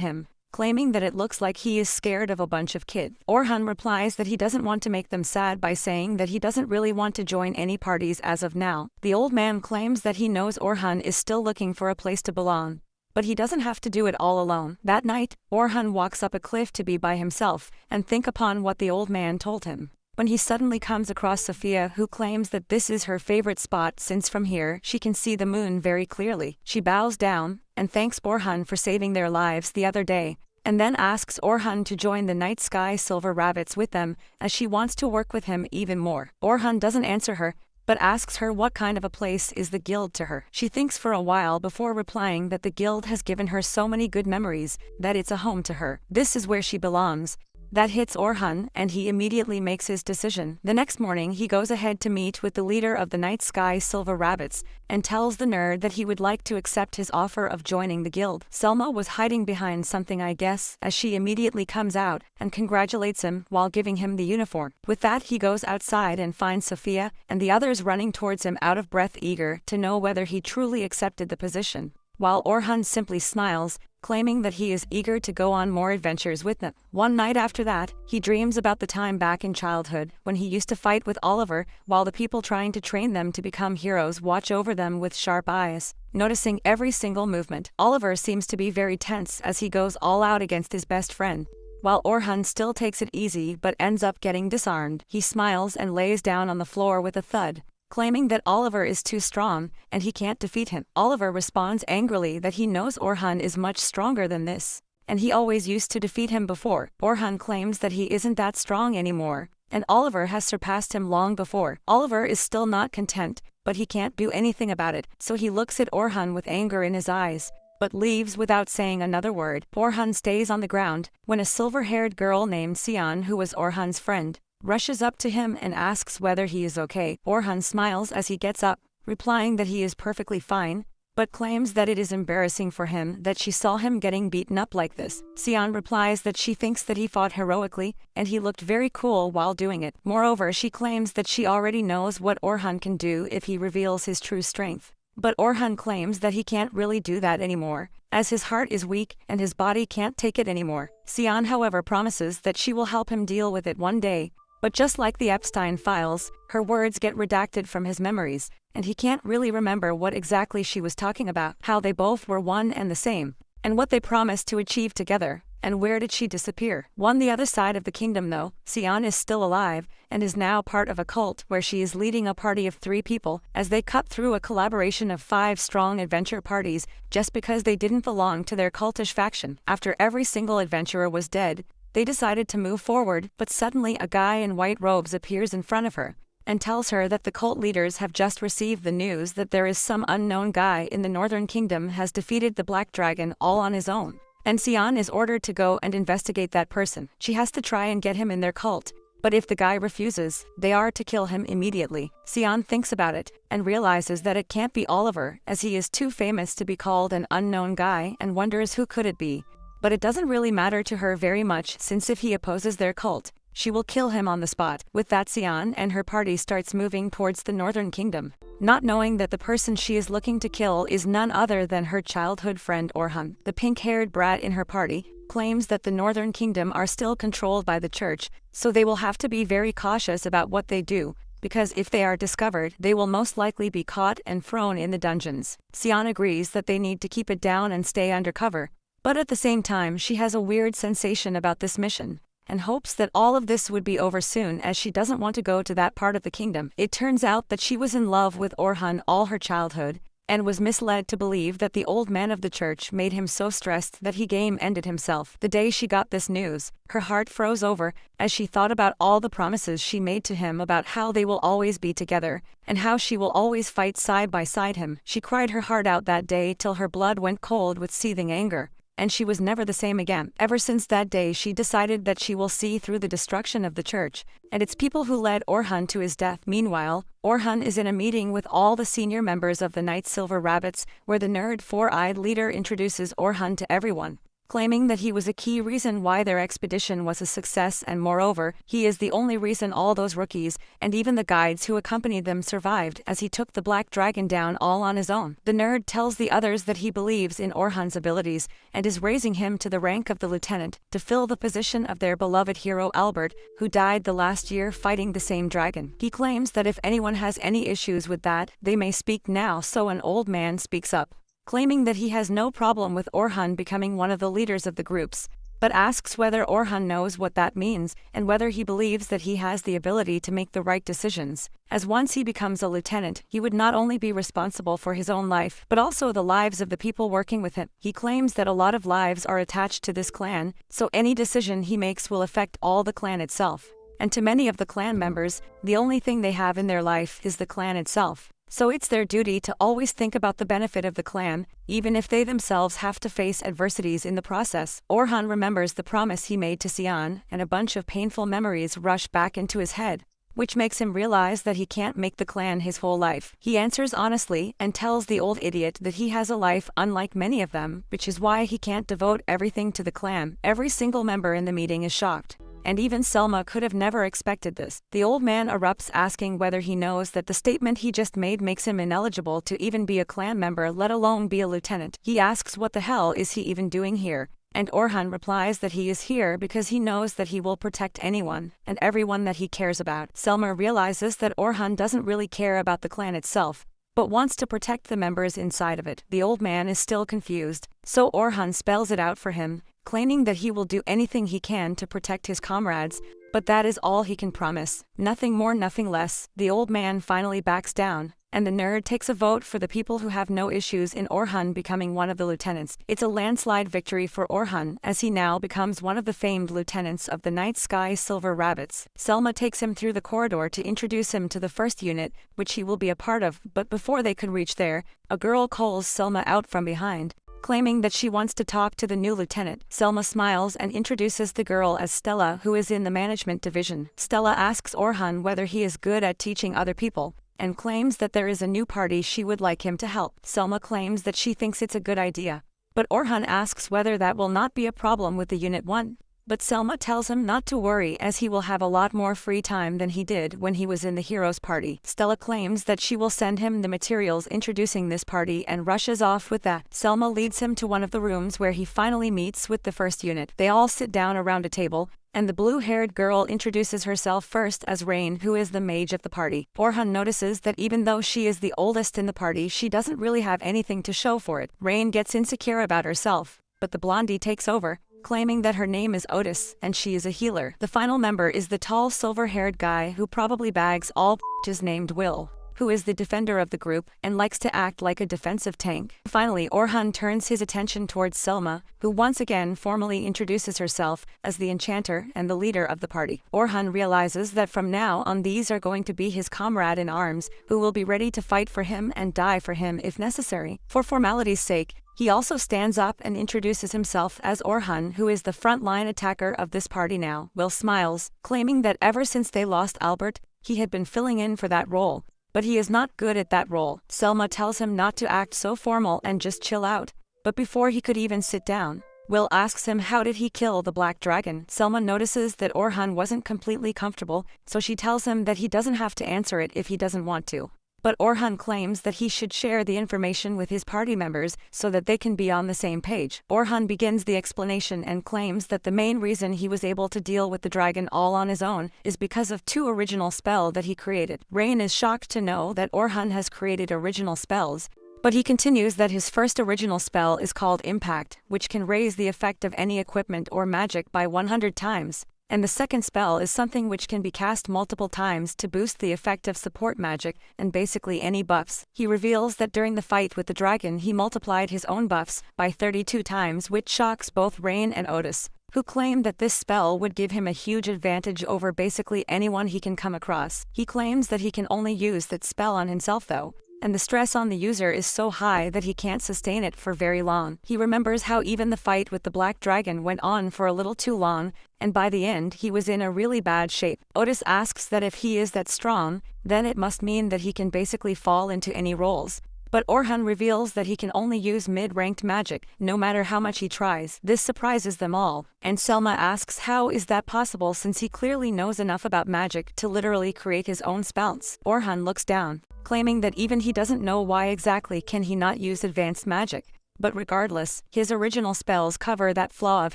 him, claiming that it looks like he is scared of a bunch of kids. Orhan replies that he doesn't want to make them sad by saying that he doesn't really want to join any parties as of now. The old man claims that he knows Orhan is still looking for a place to belong, but he doesn't have to do it all alone. That night, Orhan walks up a cliff to be by himself and think upon what the old man told him, when he suddenly comes across Sophia, who claims that this is her favorite spot since from here she can see the moon very clearly. She bows down and thanks Orhan for saving their lives the other day, and then asks Orhan to join the Night Sky Silver Rabbits with them as she wants to work with him even more. Orhan doesn't answer her, but asks her what kind of a place is the guild to her. She thinks for a while before replying that the guild has given her so many good memories that it's a home to her. This is where she belongs. That hits Orhan, and he immediately makes his decision. The next morning he goes ahead to meet with the leader of the Night Sky Silver Rabbits, and tells the nerd that he would like to accept his offer of joining the guild. Selma was hiding behind something, I guess, as she immediately comes out and congratulates him while giving him the uniform. With that he goes outside and finds Sophia and the others running towards him out of breath, eager to know whether he truly accepted the position, while Orhan simply smiles, claiming that he is eager to go on more adventures with them. One night after that, he dreams about the time back in childhood when he used to fight with Oliver, while the people trying to train them to become heroes watch over them with sharp eyes, noticing every single movement. Oliver seems to be very tense as he goes all out against his best friend, while Orhan still takes it easy but ends up getting disarmed. He smiles and lays down on the floor with a thud, claiming that Oliver is too strong and he can't defeat him. Oliver responds angrily that he knows Orhan is much stronger than this, and he always used to defeat him before. Orhan claims that he isn't that strong anymore, and Oliver has surpassed him long before. Oliver is still not content, but he can't do anything about it, so he looks at Orhan with anger in his eyes, but leaves without saying another word. Orhan stays on the ground, when a silver-haired girl named Sian, who was Orhan's friend, rushes up to him and asks whether he is okay. Orhan smiles as he gets up, replying that he is perfectly fine, but claims that it is embarrassing for him that she saw him getting beaten up like this. Sian replies that she thinks that he fought heroically, and he looked very cool while doing it. Moreover, she claims that she already knows what Orhan can do if he reveals his true strength. But Orhan claims that he can't really do that anymore, as his heart is weak and his body can't take it anymore. Sian, however, promises that she will help him deal with it one day, but just like the Epstein files, her words get redacted from his memories, and he can't really remember what exactly she was talking about, how they both were one and the same, and what they promised to achieve together, and where did she disappear. On the other side of the kingdom though, Sian is still alive, and is now part of a cult where she is leading a party of 3 people, as they cut through a collaboration of 5 strong adventure parties, just because they didn't belong to their cultish faction. After every single adventurer was dead, they decided to move forward, but suddenly a guy in white robes appears in front of her, and tells her that the cult leaders have just received the news that there is some unknown guy in the Northern Kingdom has defeated the Black Dragon all on his own, and Sian is ordered to go and investigate that person. She has to try and get him in their cult, but if the guy refuses, they are to kill him immediately. Sian thinks about it, and realizes that it can't be Oliver, as he is too famous to be called an unknown guy, and wonders who could it be. But it doesn't really matter to her very much, since if he opposes their cult, she will kill him on the spot. With that, Sian and her party starts moving towards the Northern Kingdom, not knowing that the person she is looking to kill is none other than her childhood friend Orhan. The pink-haired brat in her party claims that the Northern Kingdom are still controlled by the church, so they will have to be very cautious about what they do, because if they are discovered, they will most likely be caught and thrown in the dungeons. Sian agrees that they need to keep it down and stay undercover, but at the same time she has a weird sensation about this mission, and hopes that all of this would be over soon, as she doesn't want to go to that part of the kingdom. It turns out that she was in love with Orhan all her childhood, and was misled to believe that the old man of the church made him so stressed that he game-ended himself. The day she got this news, her heart froze over, as she thought about all the promises she made to him about how they will always be together, and how she will always fight side by side him. She cried her heart out that day till her blood went cold with seething anger, and she was never the same again. Ever since that day she decided that she will see through the destruction of the church, and its people who led Orhan to his death. Meanwhile, Orhan is in a meeting with all the senior members of the Night Silver Rabbits, where the nerd four-eyed leader introduces Orhan to everyone, claiming that he was a key reason why their expedition was a success, and moreover, he is the only reason all those rookies, and even the guides who accompanied them, survived, as he took the Black Dragon down all on his own. The nerd tells the others that he believes in Orhan's abilities, and is raising him to the rank of the lieutenant, to fill the position of their beloved hero Albert, who died the last year fighting the same dragon. He claims that if anyone has any issues with that, they may speak now, so an old man speaks up, claiming that he has no problem with Orhan becoming one of the leaders of the groups, but asks whether Orhan knows what that means, and whether he believes that he has the ability to make the right decisions, as once he becomes a lieutenant, he would not only be responsible for his own life, but also the lives of the people working with him. He claims that a lot of lives are attached to this clan, so any decision he makes will affect all the clan itself. And to many of the clan members, the only thing they have in their life is the clan itself. So it's their duty to always think about the benefit of the clan, even if they themselves have to face adversities in the process. Orhan remembers the promise he made to Sian, and a bunch of painful memories rush back into his head, which makes him realize that he can't make the clan his whole life. He answers honestly and tells the old idiot that he has a life unlike many of them, which is why he can't devote everything to the clan. Every single member in the meeting is shocked, and even Selma could have never expected this. The old man erupts, asking whether he knows that the statement he just made makes him ineligible to even be a clan member, let alone be a lieutenant. He asks what the hell is he even doing here, and Orhan replies that he is here because he knows that he will protect anyone and everyone that he cares about. Selma realizes that Orhan doesn't really care about the clan itself, but wants to protect the members inside of it. The old man is still confused, so Orhan spells it out for him, claiming that he will do anything he can to protect his comrades, but that is all he can promise. Nothing more, nothing less. The old man finally backs down, and the nerd takes a vote for the people who have no issues in Orhan becoming one of the lieutenants. It's a landslide victory for Orhan, as he now becomes one of the famed lieutenants of the Night Sky Silver Rabbits. Selma takes him through the corridor to introduce him to the first unit, which he will be a part of, but before they could reach there, a girl calls Selma out from behind, claiming that she wants to talk to the new lieutenant. Selma smiles and introduces the girl as Stella, who is in the management division. Stella asks Orhan whether he is good at teaching other people, and claims that there is a new party she would like him to help. Selma claims that she thinks it's a good idea, but Orhan asks whether that will not be a problem with the Unit 1. But Selma tells him not to worry, as he will have a lot more free time than he did when he was in the Heroes Party. Stella claims that she will send him the materials introducing this party and rushes off with that. Selma leads him to one of the rooms where he finally meets with the first unit. They all sit down around a table, and the blue-haired girl introduces herself first as Rain, who is the mage of the party. Orhan notices that even though she is the oldest in the party, she doesn't really have anything to show for it. Rain gets insecure about herself, but the blondie takes over, claiming that her name is Otis and she is a healer. The final member is the tall silver-haired guy who probably bags all is named Will, who is the defender of the group and likes to act like a defensive tank. Finally, Orhan turns his attention towards Selma, who once again formally introduces herself as the enchanter and the leader of the party. Orhan realizes that from now on these are going to be his comrade in arms, who will be ready to fight for him and die for him if necessary. For formality's sake, he also stands up and introduces himself as Orhan, who is the front-line attacker of this party now. Will smiles, claiming that ever since they lost Albert, he had been filling in for that role, but he is not good at that role. Selma tells him not to act so formal and just chill out, but before he could even sit down, Will asks him how did he kill the Black Dragon. Selma notices that Orhan wasn't completely comfortable, so she tells him that he doesn't have to answer it if he doesn't want to. But Orhan claims that he should share the information with his party members so that they can be on the same page. Orhan begins the explanation and claims that the main reason he was able to deal with the dragon all on his own is because of 2 original spells that he created. Rain is shocked to know that Orhan has created original spells, but he continues that his first original spell is called Impact, which can raise the effect of any equipment or magic by 100 times. And the second spell is something which can be cast multiple times to boost the effect of support magic and basically any buffs. He reveals that during the fight with the dragon he multiplied his own buffs by 32 times, which shocks both Rain and Otis, who claim that this spell would give him a huge advantage over basically anyone he can come across. He claims that he can only use that spell on himself though, and the stress on the user is so high that he can't sustain it for very long. He remembers how even the fight with the Black Dragon went on for a little too long, and by the end he was in a really bad shape. Otis asks that if he is that strong, then it must mean that he can basically fall into any roles. But Orhan reveals that he can only use mid-ranked magic, no matter how much he tries. This surprises them all, and Selma asks how is that possible since he clearly knows enough about magic to literally create his own spells. Orhan looks down, claiming that even he doesn't know why exactly can he not use advanced magic. But regardless, his original spells cover that flaw of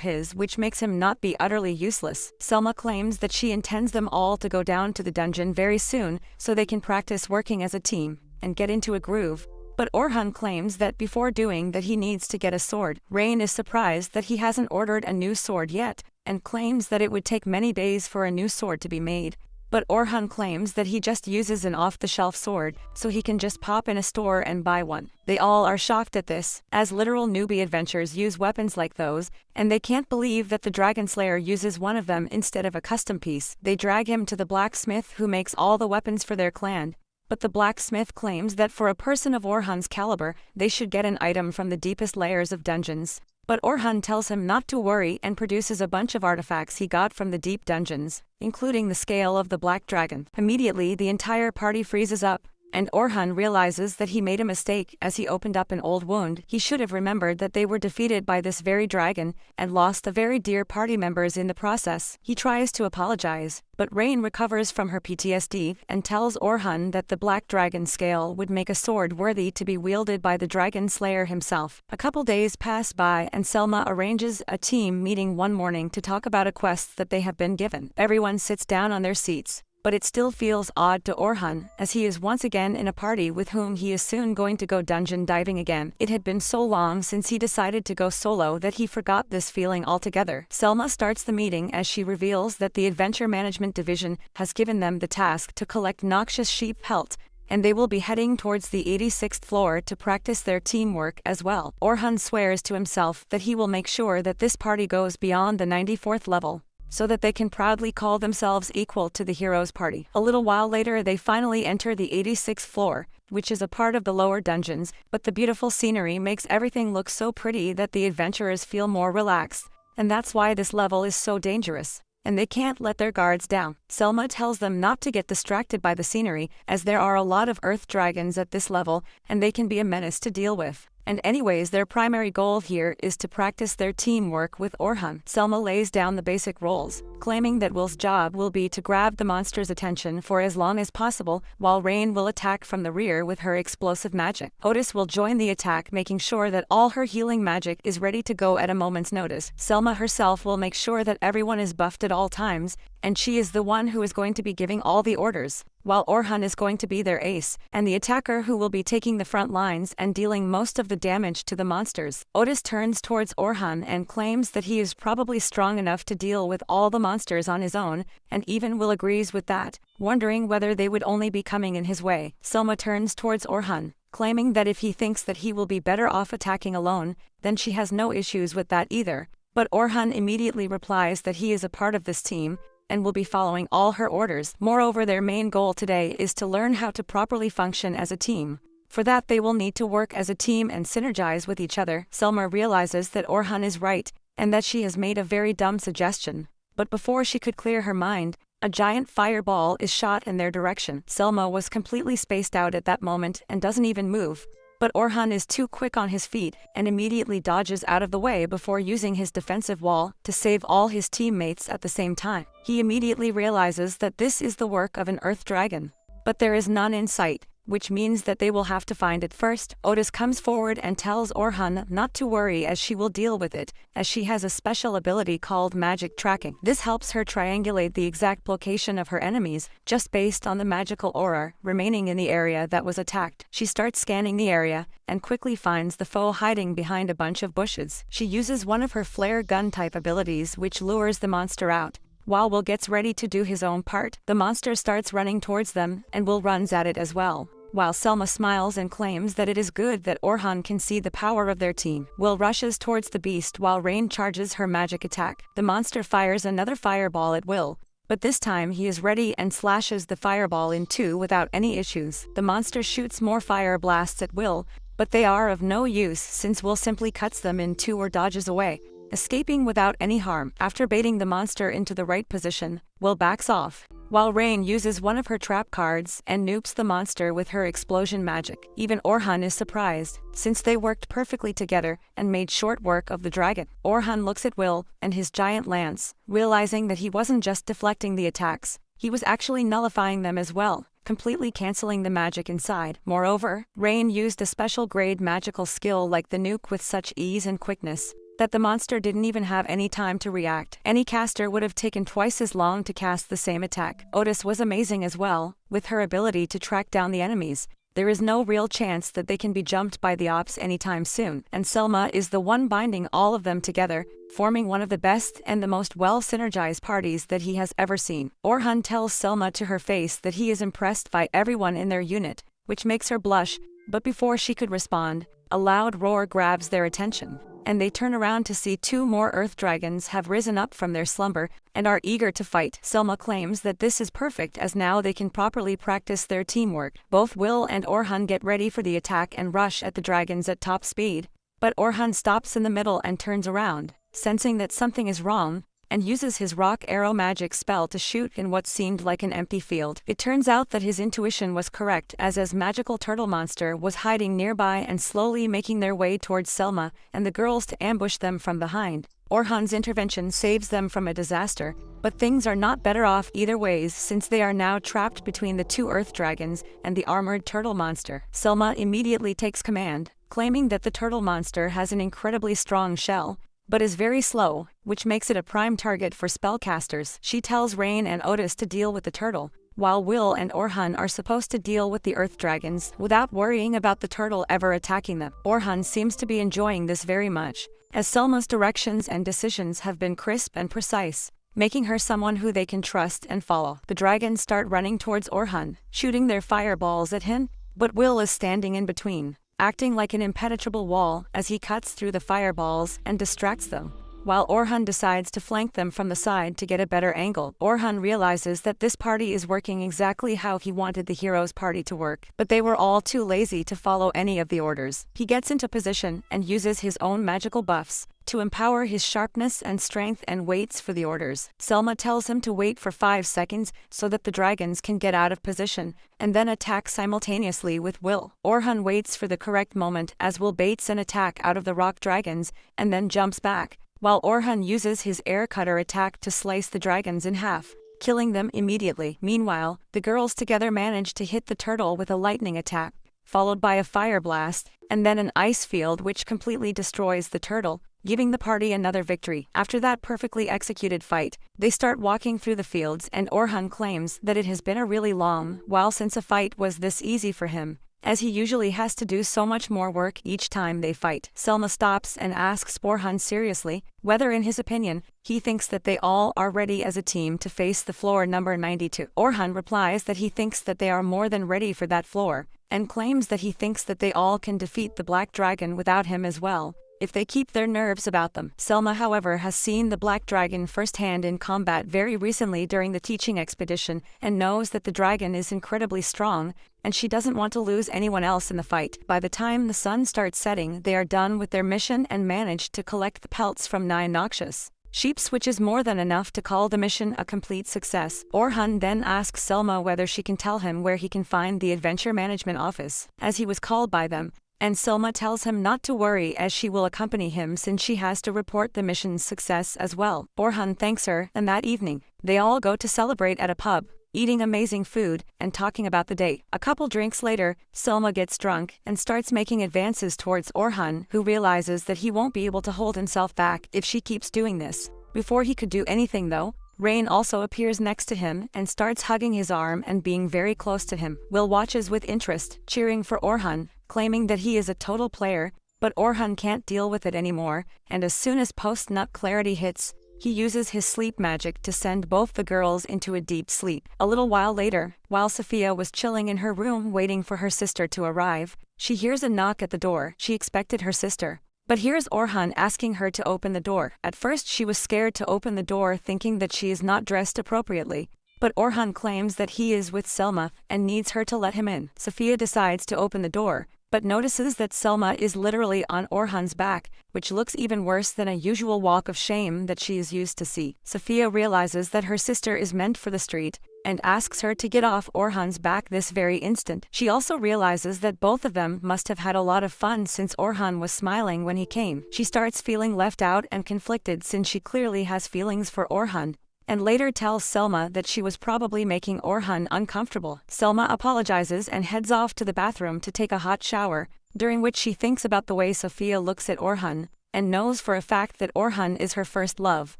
his, which makes him not be utterly useless. Selma claims that she intends them all to go down to the dungeon very soon so they can practice working as a team and get into a groove. But Orhan claims that before doing that he needs to get a sword. Rain is surprised that he hasn't ordered a new sword yet, and claims that it would take many days for a new sword to be made. But Orhan claims that he just uses an off-the-shelf sword, so he can just pop in a store and buy one. They all are shocked at this, as literal newbie adventurers use weapons like those, and they can't believe that the Dragon Slayer uses one of them instead of a custom piece. They drag him to the blacksmith who makes all the weapons for their clan. But the blacksmith claims that for a person of Orhan's caliber, they should get an item from the deepest layers of dungeons. But Orhan tells him not to worry and produces a bunch of artifacts he got from the deep dungeons, including the scale of the Black Dragon. Immediately, the entire party freezes up, and Orhan realizes that he made a mistake as he opened up an old wound. He should have remembered that they were defeated by this very dragon and lost the very dear party members in the process. He tries to apologize, but Rain recovers from her PTSD and tells Orhan that the Black Dragon scale would make a sword worthy to be wielded by the Dragon Slayer himself. A couple days pass by and Selma arranges a team meeting one morning to talk about a quest that they have been given. Everyone sits down on their seats, but it still feels odd to Orhan, as he is once again in a party with whom he is soon going to go dungeon diving again. It had been so long since he decided to go solo that he forgot this feeling altogether. Selma starts the meeting as she reveals that the Adventure Management Division has given them the task to collect noxious sheep pelt and they will be heading towards the 86th floor to practice their teamwork as well. Orhan swears to himself that he will make sure that this party goes beyond the 94th level, so that they can proudly call themselves equal to the heroes' party. A little while later they finally enter the 86th floor, which is a part of the lower dungeons, but the beautiful scenery makes everything look so pretty that the adventurers feel more relaxed, and that's why this level is so dangerous, and they can't let their guards down. Selma tells them not to get distracted by the scenery, as there are a lot of earth dragons at this level, and they can be a menace to deal with. And anyways, their primary goal here is to practice their teamwork with Orhan. Selma lays down the basic roles, claiming that Will's job will be to grab the monster's attention for as long as possible, while Rain will attack from the rear with her explosive magic. Otis will join the attack, making sure that all her healing magic is ready to go at a moment's notice. Selma herself will make sure that everyone is buffed at all times, and she is the one who is going to be giving all the orders, while Orhan is going to be their ace, and the attacker who will be taking the front lines and dealing most of the damage to the monsters. Otis turns towards Orhan and claims that he is probably strong enough to deal with all the monsters on his own, and even Will agrees with that, wondering whether they would only be coming in his way. Selma turns towards Orhan, claiming that if he thinks that he will be better off attacking alone, then she has no issues with that either, but Orhan immediately replies that he is a part of this team, and will be following all her orders. Moreover, their main goal today is to learn how to properly function as a team. For that they will need to work as a team and synergize with each other. Selma realizes that Orhan is right, and that she has made a very dumb suggestion. But before she could clear her mind, a giant fireball is shot in their direction. Selma was completely spaced out at that moment and doesn't even move. But Orhan is too quick on his feet and immediately dodges out of the way before using his defensive wall to save all his teammates at the same time. He immediately realizes that this is the work of an earth dragon, but there is none in sight, which means that they will have to find it first. Otis comes forward and tells Orhan not to worry, as she will deal with it, as she has a special ability called magic tracking. This helps her triangulate the exact location of her enemies just based on the magical aura remaining in the area that was attacked. She starts scanning the area and quickly finds the foe hiding behind a bunch of bushes. She uses one of her flare gun type abilities, which lures the monster out. While Will gets ready to do his own part, the monster starts running towards them, and Will runs at it as well. While Selma smiles and claims that it is good that Orhan can see the power of their team. Will rushes towards the beast while Rain charges her magic attack. The monster fires another fireball at Will, but this time he is ready and slashes the fireball in two without any issues. The monster shoots more fire blasts at Will, but they are of no use since Will simply cuts them in two or dodges away, escaping without any harm. After baiting the monster into the right position, Will backs off, while Rain uses one of her trap cards and nukes the monster with her explosion magic. Even Orhan is surprised, since they worked perfectly together and made short work of the dragon. Orhan looks at Will and his giant lance, realizing that he wasn't just deflecting the attacks, he was actually nullifying them as well, completely canceling the magic inside. Moreover, Rain used a special grade magical skill like the nuke with such ease and quickness that the monster didn't even have any time to react. Any caster would have taken twice as long to cast the same attack. Otis was amazing as well, with her ability to track down the enemies. There is no real chance that they can be jumped by the ops anytime soon, and Selma is the one binding all of them together, forming one of the best and the most well-synergized parties that he has ever seen. Orhan tells Selma to her face that he is impressed by everyone in their unit, which makes her blush, but before she could respond, a loud roar grabs their attention, and they turn around to see two more earth dragons have risen up from their slumber and are eager to fight. Selma claims that this is perfect, as now they can properly practice their teamwork. Both Will and Orhan get ready for the attack and rush at the dragons at top speed, but Orhan stops in the middle and turns around, sensing that something is wrong, and uses his rock arrow magic spell to shoot in what seemed like an empty field. It turns out that his intuition was correct, as magical turtle monster was hiding nearby and slowly making their way towards Selma and the girls to ambush them from behind. Orhan's intervention saves them from a disaster, but things are not better off either ways, since they are now trapped between the two earth dragons and the armored turtle monster. Selma immediately takes command, claiming that the turtle monster has an incredibly strong shell, but is very slow, which makes it a prime target for spellcasters. She tells Rain and Otis to deal with the turtle, while Will and Orhan are supposed to deal with the earth dragons without worrying about the turtle ever attacking them. Orhan seems to be enjoying this very much, as Selma's directions and decisions have been crisp and precise, making her someone who they can trust and follow. The dragons start running towards Orhan, shooting their fireballs at him, but Will is standing in between, acting like an impenetrable wall as he cuts through the fireballs and distracts them. While Orhan decides to flank them from the side to get a better angle, Orhan realizes that this party is working exactly how he wanted the heroes' party to work, but they were all too lazy to follow any of the orders. He gets into position and uses his own magical buffs to empower his sharpness and strength and waits for the orders. Selma tells him to wait for 5 seconds so that the dragons can get out of position and then attack simultaneously with Will. Orhan waits for the correct moment as Will baits an attack out of the rock dragons and then jumps back, while Orhan uses his air cutter attack to slice the dragons in half, killing them immediately. Meanwhile, the girls together manage to hit the turtle with a lightning attack, followed by a fire blast, and then an ice field which completely destroys the turtle, giving the party another victory. After that perfectly executed fight, they start walking through the fields and Orhan claims that it has been a really long while since a fight was this easy for him, as he usually has to do so much more work each time they fight. Selma stops and asks Orhan seriously whether in his opinion, he thinks that they all are ready as a team to face the floor number 92. Orhan replies that he thinks that they are more than ready for that floor, and claims that he thinks that they all can defeat the Black Dragon without him as well, if they keep their nerves about them. Selma, however, has seen the Black Dragon firsthand in combat very recently during the teaching expedition and knows that the dragon is incredibly strong, and she doesn't want to lose anyone else in the fight. By the time the sun starts setting, they are done with their mission and manage to collect the pelts from 9 noxious sheeps, which is more than enough to call the mission a complete success. Orhan then asks Selma whether she can tell him where he can find the Adventure Management Office, as he was called by them, and Selma tells him not to worry as she will accompany him since she has to report the mission's success as well. Orhan thanks her, and that evening, they all go to celebrate at a pub, eating amazing food and talking about the day. A couple drinks later, Selma gets drunk and starts making advances towards Orhan, who realizes that he won't be able to hold himself back if she keeps doing this. Before he could do anything though, Rain also appears next to him and starts hugging his arm and being very close to him. Will watches with interest, cheering for Orhan, claiming that he is a total player, but Orhan can't deal with it anymore, and as soon as post-nut clarity hits, he uses his sleep magic to send both the girls into a deep sleep. A little while later, while Sophia was chilling in her room waiting for her sister to arrive, she hears a knock at the door. She expected her sister, but here's Orhan asking her to open the door. At first she was scared to open the door, thinking that she is not dressed appropriately, but Orhan claims that he is with Selma and needs her to let him in. Sophia decides to open the door, but notices that Selma is literally on Orhan's back, which looks even worse than a usual walk of shame that she is used to see. Sophia realizes that her sister is meant for the street, and asks her to get off Orhan's back this very instant. She also realizes that both of them must have had a lot of fun since Orhan was smiling when he came. She starts feeling left out and conflicted since she clearly has feelings for Orhan, and later tells Selma that she was probably making Orhan uncomfortable. Selma apologizes and heads off to the bathroom to take a hot shower, during which she thinks about the way Sophia looks at Orhan, and knows for a fact that Orhan is her first love,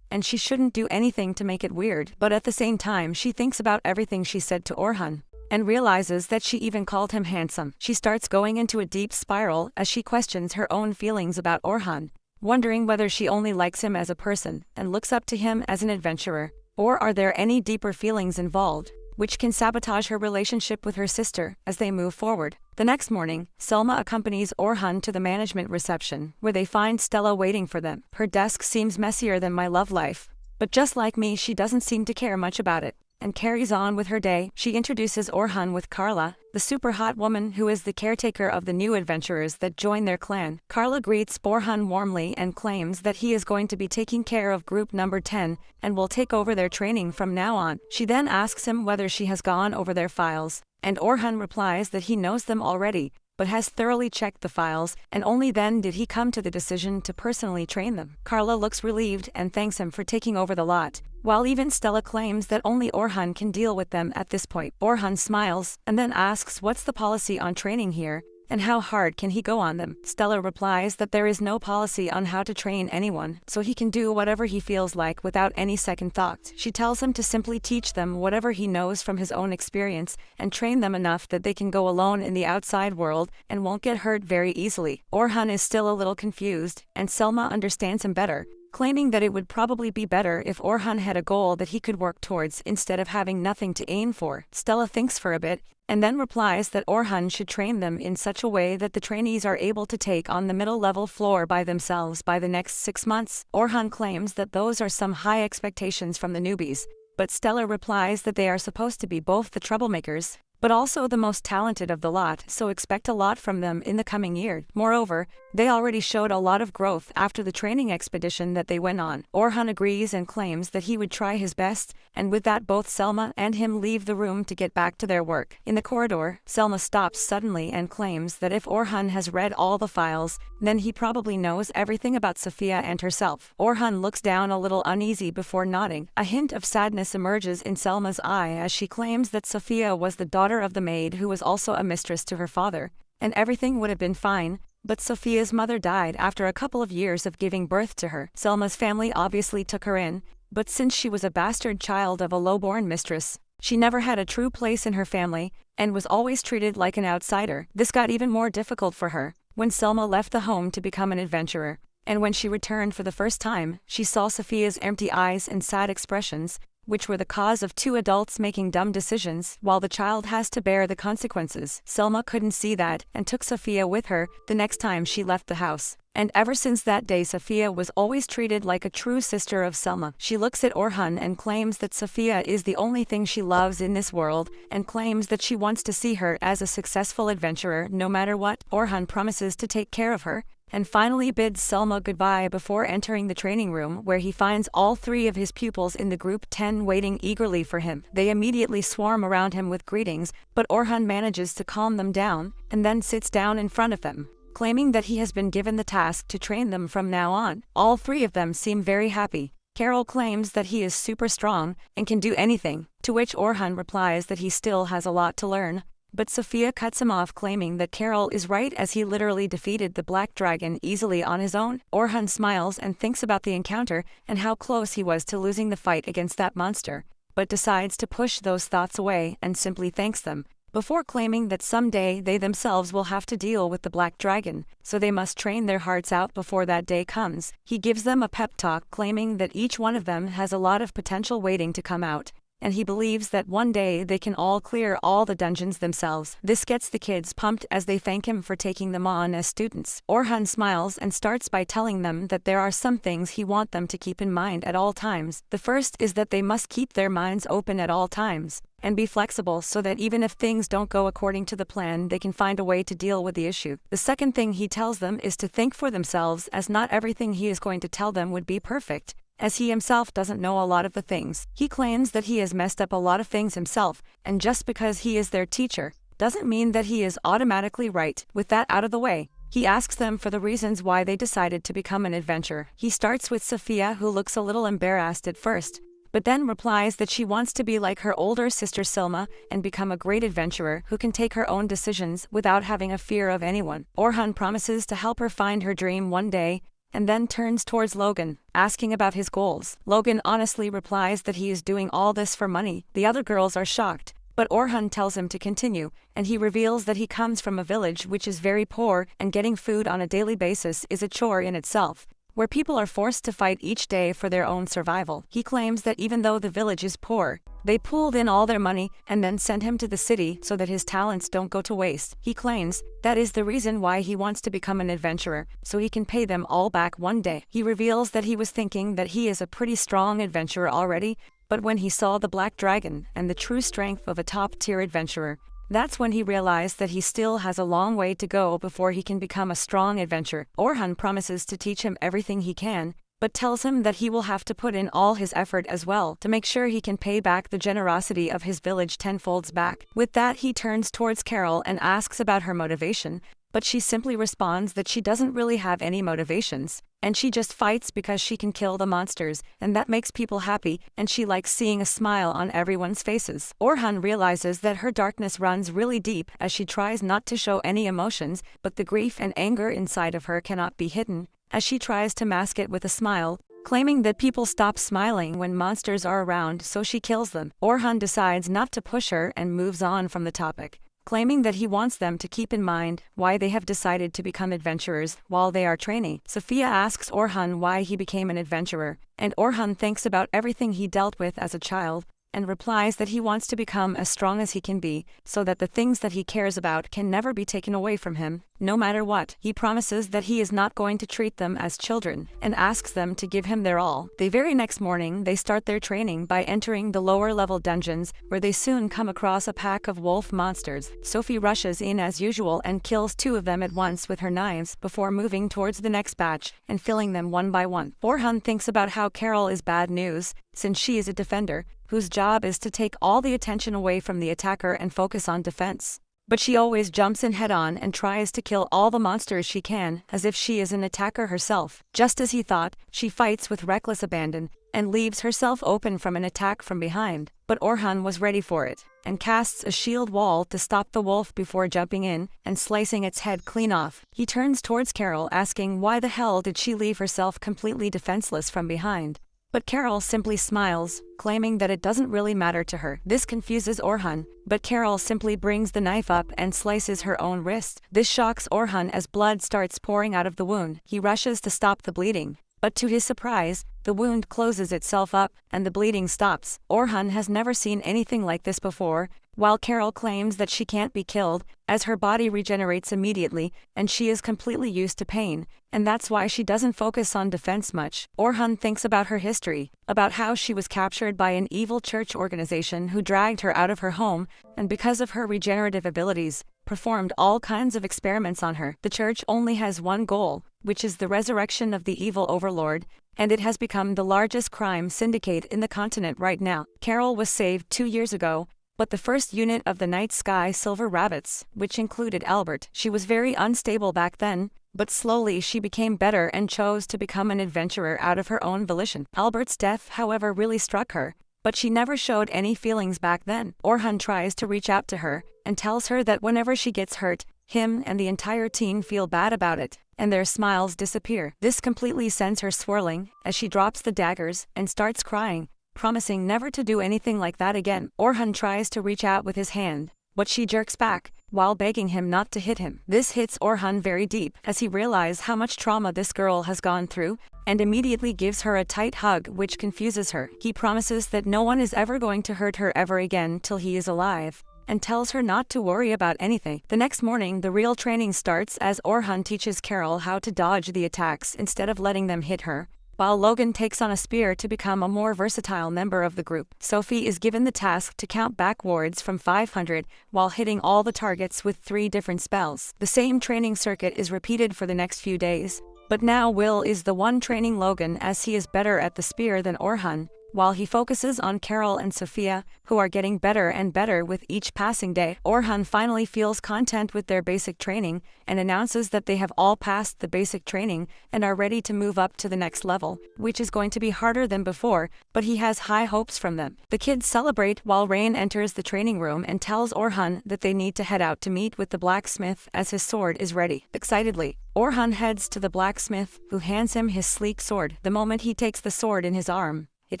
and she shouldn't do anything to make it weird. But at the same time she thinks about everything she said to Orhan, and realizes that she even called him handsome. She starts going into a deep spiral as she questions her own feelings about Orhan, wondering whether she only likes him as a person and looks up to him as an adventurer, or are there any deeper feelings involved, which can sabotage her relationship with her sister as they move forward. The next morning, Selma accompanies Orhan to the management reception, where they find Stella waiting for them. Her desk seems messier than my love life, but just like me, she doesn't seem to care much about it, and carries on with her day. She introduces Orhan with Carla, the super hot woman who is the caretaker of the new adventurers that join their clan. Carla greets Orhan warmly and claims that he is going to be taking care of group number 10 and will take over their training from now on. She then asks him whether she has gone over their files, and Orhan replies that he knows them already, but has thoroughly checked the files, and only then did he come to the decision to personally train them. Carla looks relieved and thanks him for taking over the lot, while even Stella claims that only Orhan can deal with them at this point. Orhan smiles, and then asks what's the policy on training here, and how hard can he go on them. Stella replies that there is no policy on how to train anyone, so he can do whatever he feels like without any second thought. She tells him to simply teach them whatever he knows from his own experience, and train them enough that they can go alone in the outside world and won't get hurt very easily. Orhan is still a little confused, and Selma understands him better, claiming that it would probably be better if Orhan had a goal that he could work towards instead of having nothing to aim for. Stella thinks for a bit, and then replies that Orhan should train them in such a way that the trainees are able to take on the middle-level floor by themselves by the next 6 months. Orhan claims that those are some high expectations from the newbies, but Stella replies that they are supposed to be both the troublemakers, but also the most talented of the lot, so expect a lot from them in the coming year. Moreover, they already showed a lot of growth after the training expedition that they went on. Orhan agrees and claims that he would try his best, and with that both Selma and him leave the room to get back to their work. In the corridor, Selma stops suddenly and claims that if Orhan has read all the files, then he probably knows everything about Sophia and herself. Orhan looks down a little uneasy before nodding. A hint of sadness emerges in Selma's eye as she claims that Sophia was the daughter of the maid who was also a mistress to her father, and everything would have been fine, but Sophia's mother died after a couple of years of giving birth to her. Selma's family obviously took her in, but since she was a bastard child of a low-born mistress, she never had a true place in her family, and was always treated like an outsider. This got even more difficult for her when Selma left the home to become an adventurer, and when she returned for the first time, she saw Sophia's empty eyes and sad expressions, which were the cause of two adults making dumb decisions while the child has to bear the consequences. Selma couldn't see that and took Sophia with her the next time she left the house. And ever since that day, Sophia was always treated like a true sister of Selma. She looks at Orhan and claims that Sophia is the only thing she loves in this world, and claims that she wants to see her as a successful adventurer no matter what. Orhan promises to take care of her, and finally bids Selma goodbye before entering the training room, where he finds all 3 of his pupils in the group 10 waiting eagerly for him. They immediately swarm around him with greetings, but Orhan manages to calm them down, and then sits down in front of them, claiming that he has been given the task to train them from now on. All 3 of them seem very happy. Carol claims that he is super strong and can do anything, to which Orhan replies that he still has a lot to learn. But Sophia cuts him off, claiming that Carol is right as he literally defeated the Black Dragon easily on his own. Orhan smiles and thinks about the encounter and how close he was to losing the fight against that monster, but decides to push those thoughts away and simply thanks them, before claiming that someday they themselves will have to deal with the Black Dragon, so they must train their hearts out before that day comes. He gives them a pep talk, claiming that each one of them has a lot of potential waiting to come out, and he believes that one day they can all clear all the dungeons themselves. This gets the kids pumped as they thank him for taking them on as students. Orhan smiles and starts by telling them that there are some things he wants them to keep in mind at all times. The first is that they must keep their minds open at all times, and be flexible so that even if things don't go according to the plan, they can find a way to deal with the issue. The second thing he tells them is to think for themselves, as not everything he is going to tell them would be perfect, as he himself doesn't know a lot of the things. He claims that he has messed up a lot of things himself, and just because he is their teacher, doesn't mean that he is automatically right. With that out of the way, he asks them for the reasons why they decided to become an adventurer. He starts with Sophia, who looks a little embarrassed at first, but then replies that she wants to be like her older sister Selma and become a great adventurer who can take her own decisions without having a fear of anyone. Orhan promises to help her find her dream one day, and then turns towards Logan, asking about his goals. Logan honestly replies that he is doing all this for money. The other girls are shocked, but Orhan tells him to continue, and he reveals that he comes from a village which is very poor, and getting food on a daily basis is a chore in itself, where people are forced to fight each day for their own survival. He claims that even though the village is poor, they pooled in all their money and then sent him to the city so that his talents don't go to waste. He claims that is the reason why he wants to become an adventurer, so he can pay them all back one day. He reveals that he was thinking that he is a pretty strong adventurer already, but when he saw the Black Dragon and the true strength of a top-tier adventurer, that's when he realized that he still has a long way to go before he can become a strong adventurer. Orhan promises to teach him everything he can, but tells him that he will have to put in all his effort as well to make sure he can pay back the generosity of his village tenfolds back. With that, he turns towards Carol and asks about her motivation, but she simply responds that she doesn't really have any motivations, and she just fights because she can kill the monsters, and that makes people happy, and she likes seeing a smile on everyone's faces. Orhan realizes that her darkness runs really deep as she tries not to show any emotions, but the grief and anger inside of her cannot be hidden, as she tries to mask it with a smile, claiming that people stop smiling when monsters are around, so she kills them. Orhan decides not to push her and moves on from the topic, claiming that he wants them to keep in mind why they have decided to become adventurers while they are training. Sophia asks Orhan why he became an adventurer, and Orhan thinks about everything he dealt with as a child, and replies that he wants to become as strong as he can be, so that the things that he cares about can never be taken away from him, no matter what. He promises that he is not going to treat them as children, and asks them to give him their all. The very next morning, they start their training by entering the lower-level dungeons, where they soon come across a pack of wolf monsters. Sophie rushes in as usual and kills 2 of them at once with her knives, before moving towards the next batch and filling them one by one. Orhan thinks about how Carol is bad news, since she is a defender, whose job is to take all the attention away from the attacker and focus on defense. But she always jumps in head-on and tries to kill all the monsters she can, as if she is an attacker herself. Just as he thought, she fights with reckless abandon, and leaves herself open from an attack from behind. But Orhan was ready for it, and casts a shield wall to stop the wolf before jumping in and slicing its head clean off. He turns towards Carol asking why the hell did she leave herself completely defenseless from behind. But Carol simply smiles, claiming that it doesn't really matter to her. This confuses Orhan, but Carol simply brings the knife up and slices her own wrist. This shocks Orhan as blood starts pouring out of the wound. He rushes to stop the bleeding, but to his surprise, the wound closes itself up, and the bleeding stops. Orhan has never seen anything like this before, while Carol claims that she can't be killed, as her body regenerates immediately, and she is completely used to pain, and that's why she doesn't focus on defense much. Orhan thinks about her history, about how she was captured by an evil church organization who dragged her out of her home, and because of her regenerative abilities, performed all kinds of experiments on her. The church only has one goal, which is the resurrection of the evil overlord, and it has become the largest crime syndicate in the continent right now. Carol was saved 2 years ago, but the first unit of the Night Sky Silver Rabbits, which included Albert. She was very unstable back then, but slowly she became better and chose to become an adventurer out of her own volition. Albert's death, however, really struck her, but she never showed any feelings back then. Orhan tries to reach out to her, and tells her that whenever she gets hurt, him and the entire team feel bad about it, and their smiles disappear. This completely sends her swirling, as she drops the daggers and starts crying, promising never to do anything like that again. Orhan tries to reach out with his hand, but she jerks back, while begging him not to hit him. This hits Orhan very deep, as he realizes how much trauma this girl has gone through, and immediately gives her a tight hug which confuses her. He promises that no one is ever going to hurt her ever again till he is alive, and tells her not to worry about anything. The next morning, the real training starts as Orhan teaches Carol how to dodge the attacks instead of letting them hit her, while Logan takes on a spear to become a more versatile member of the group. Sophie is given the task to count backwards from 500 while hitting all the targets with 3 different spells. The same training circuit is repeated for the next few days, but now Will is the one training Logan as he is better at the spear than Orhan, while he focuses on Carol and Sophia, who are getting better and better with each passing day. Orhan finally feels content with their basic training, and announces that they have all passed the basic training and are ready to move up to the next level, which is going to be harder than before, but he has high hopes from them. The kids celebrate while Rain enters the training room and tells Orhan that they need to head out to meet with the blacksmith as his sword is ready. Excitedly, Orhan heads to the blacksmith, who hands him his sleek sword. The moment he takes the sword in his arm, it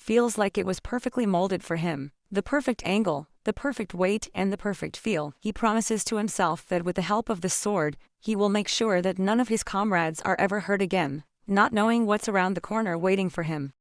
feels like it was perfectly molded for him. The perfect angle, the perfect weight, and the perfect feel. He promises to himself that with the help of the sword, he will make sure that none of his comrades are ever hurt again, not knowing what's around the corner waiting for him.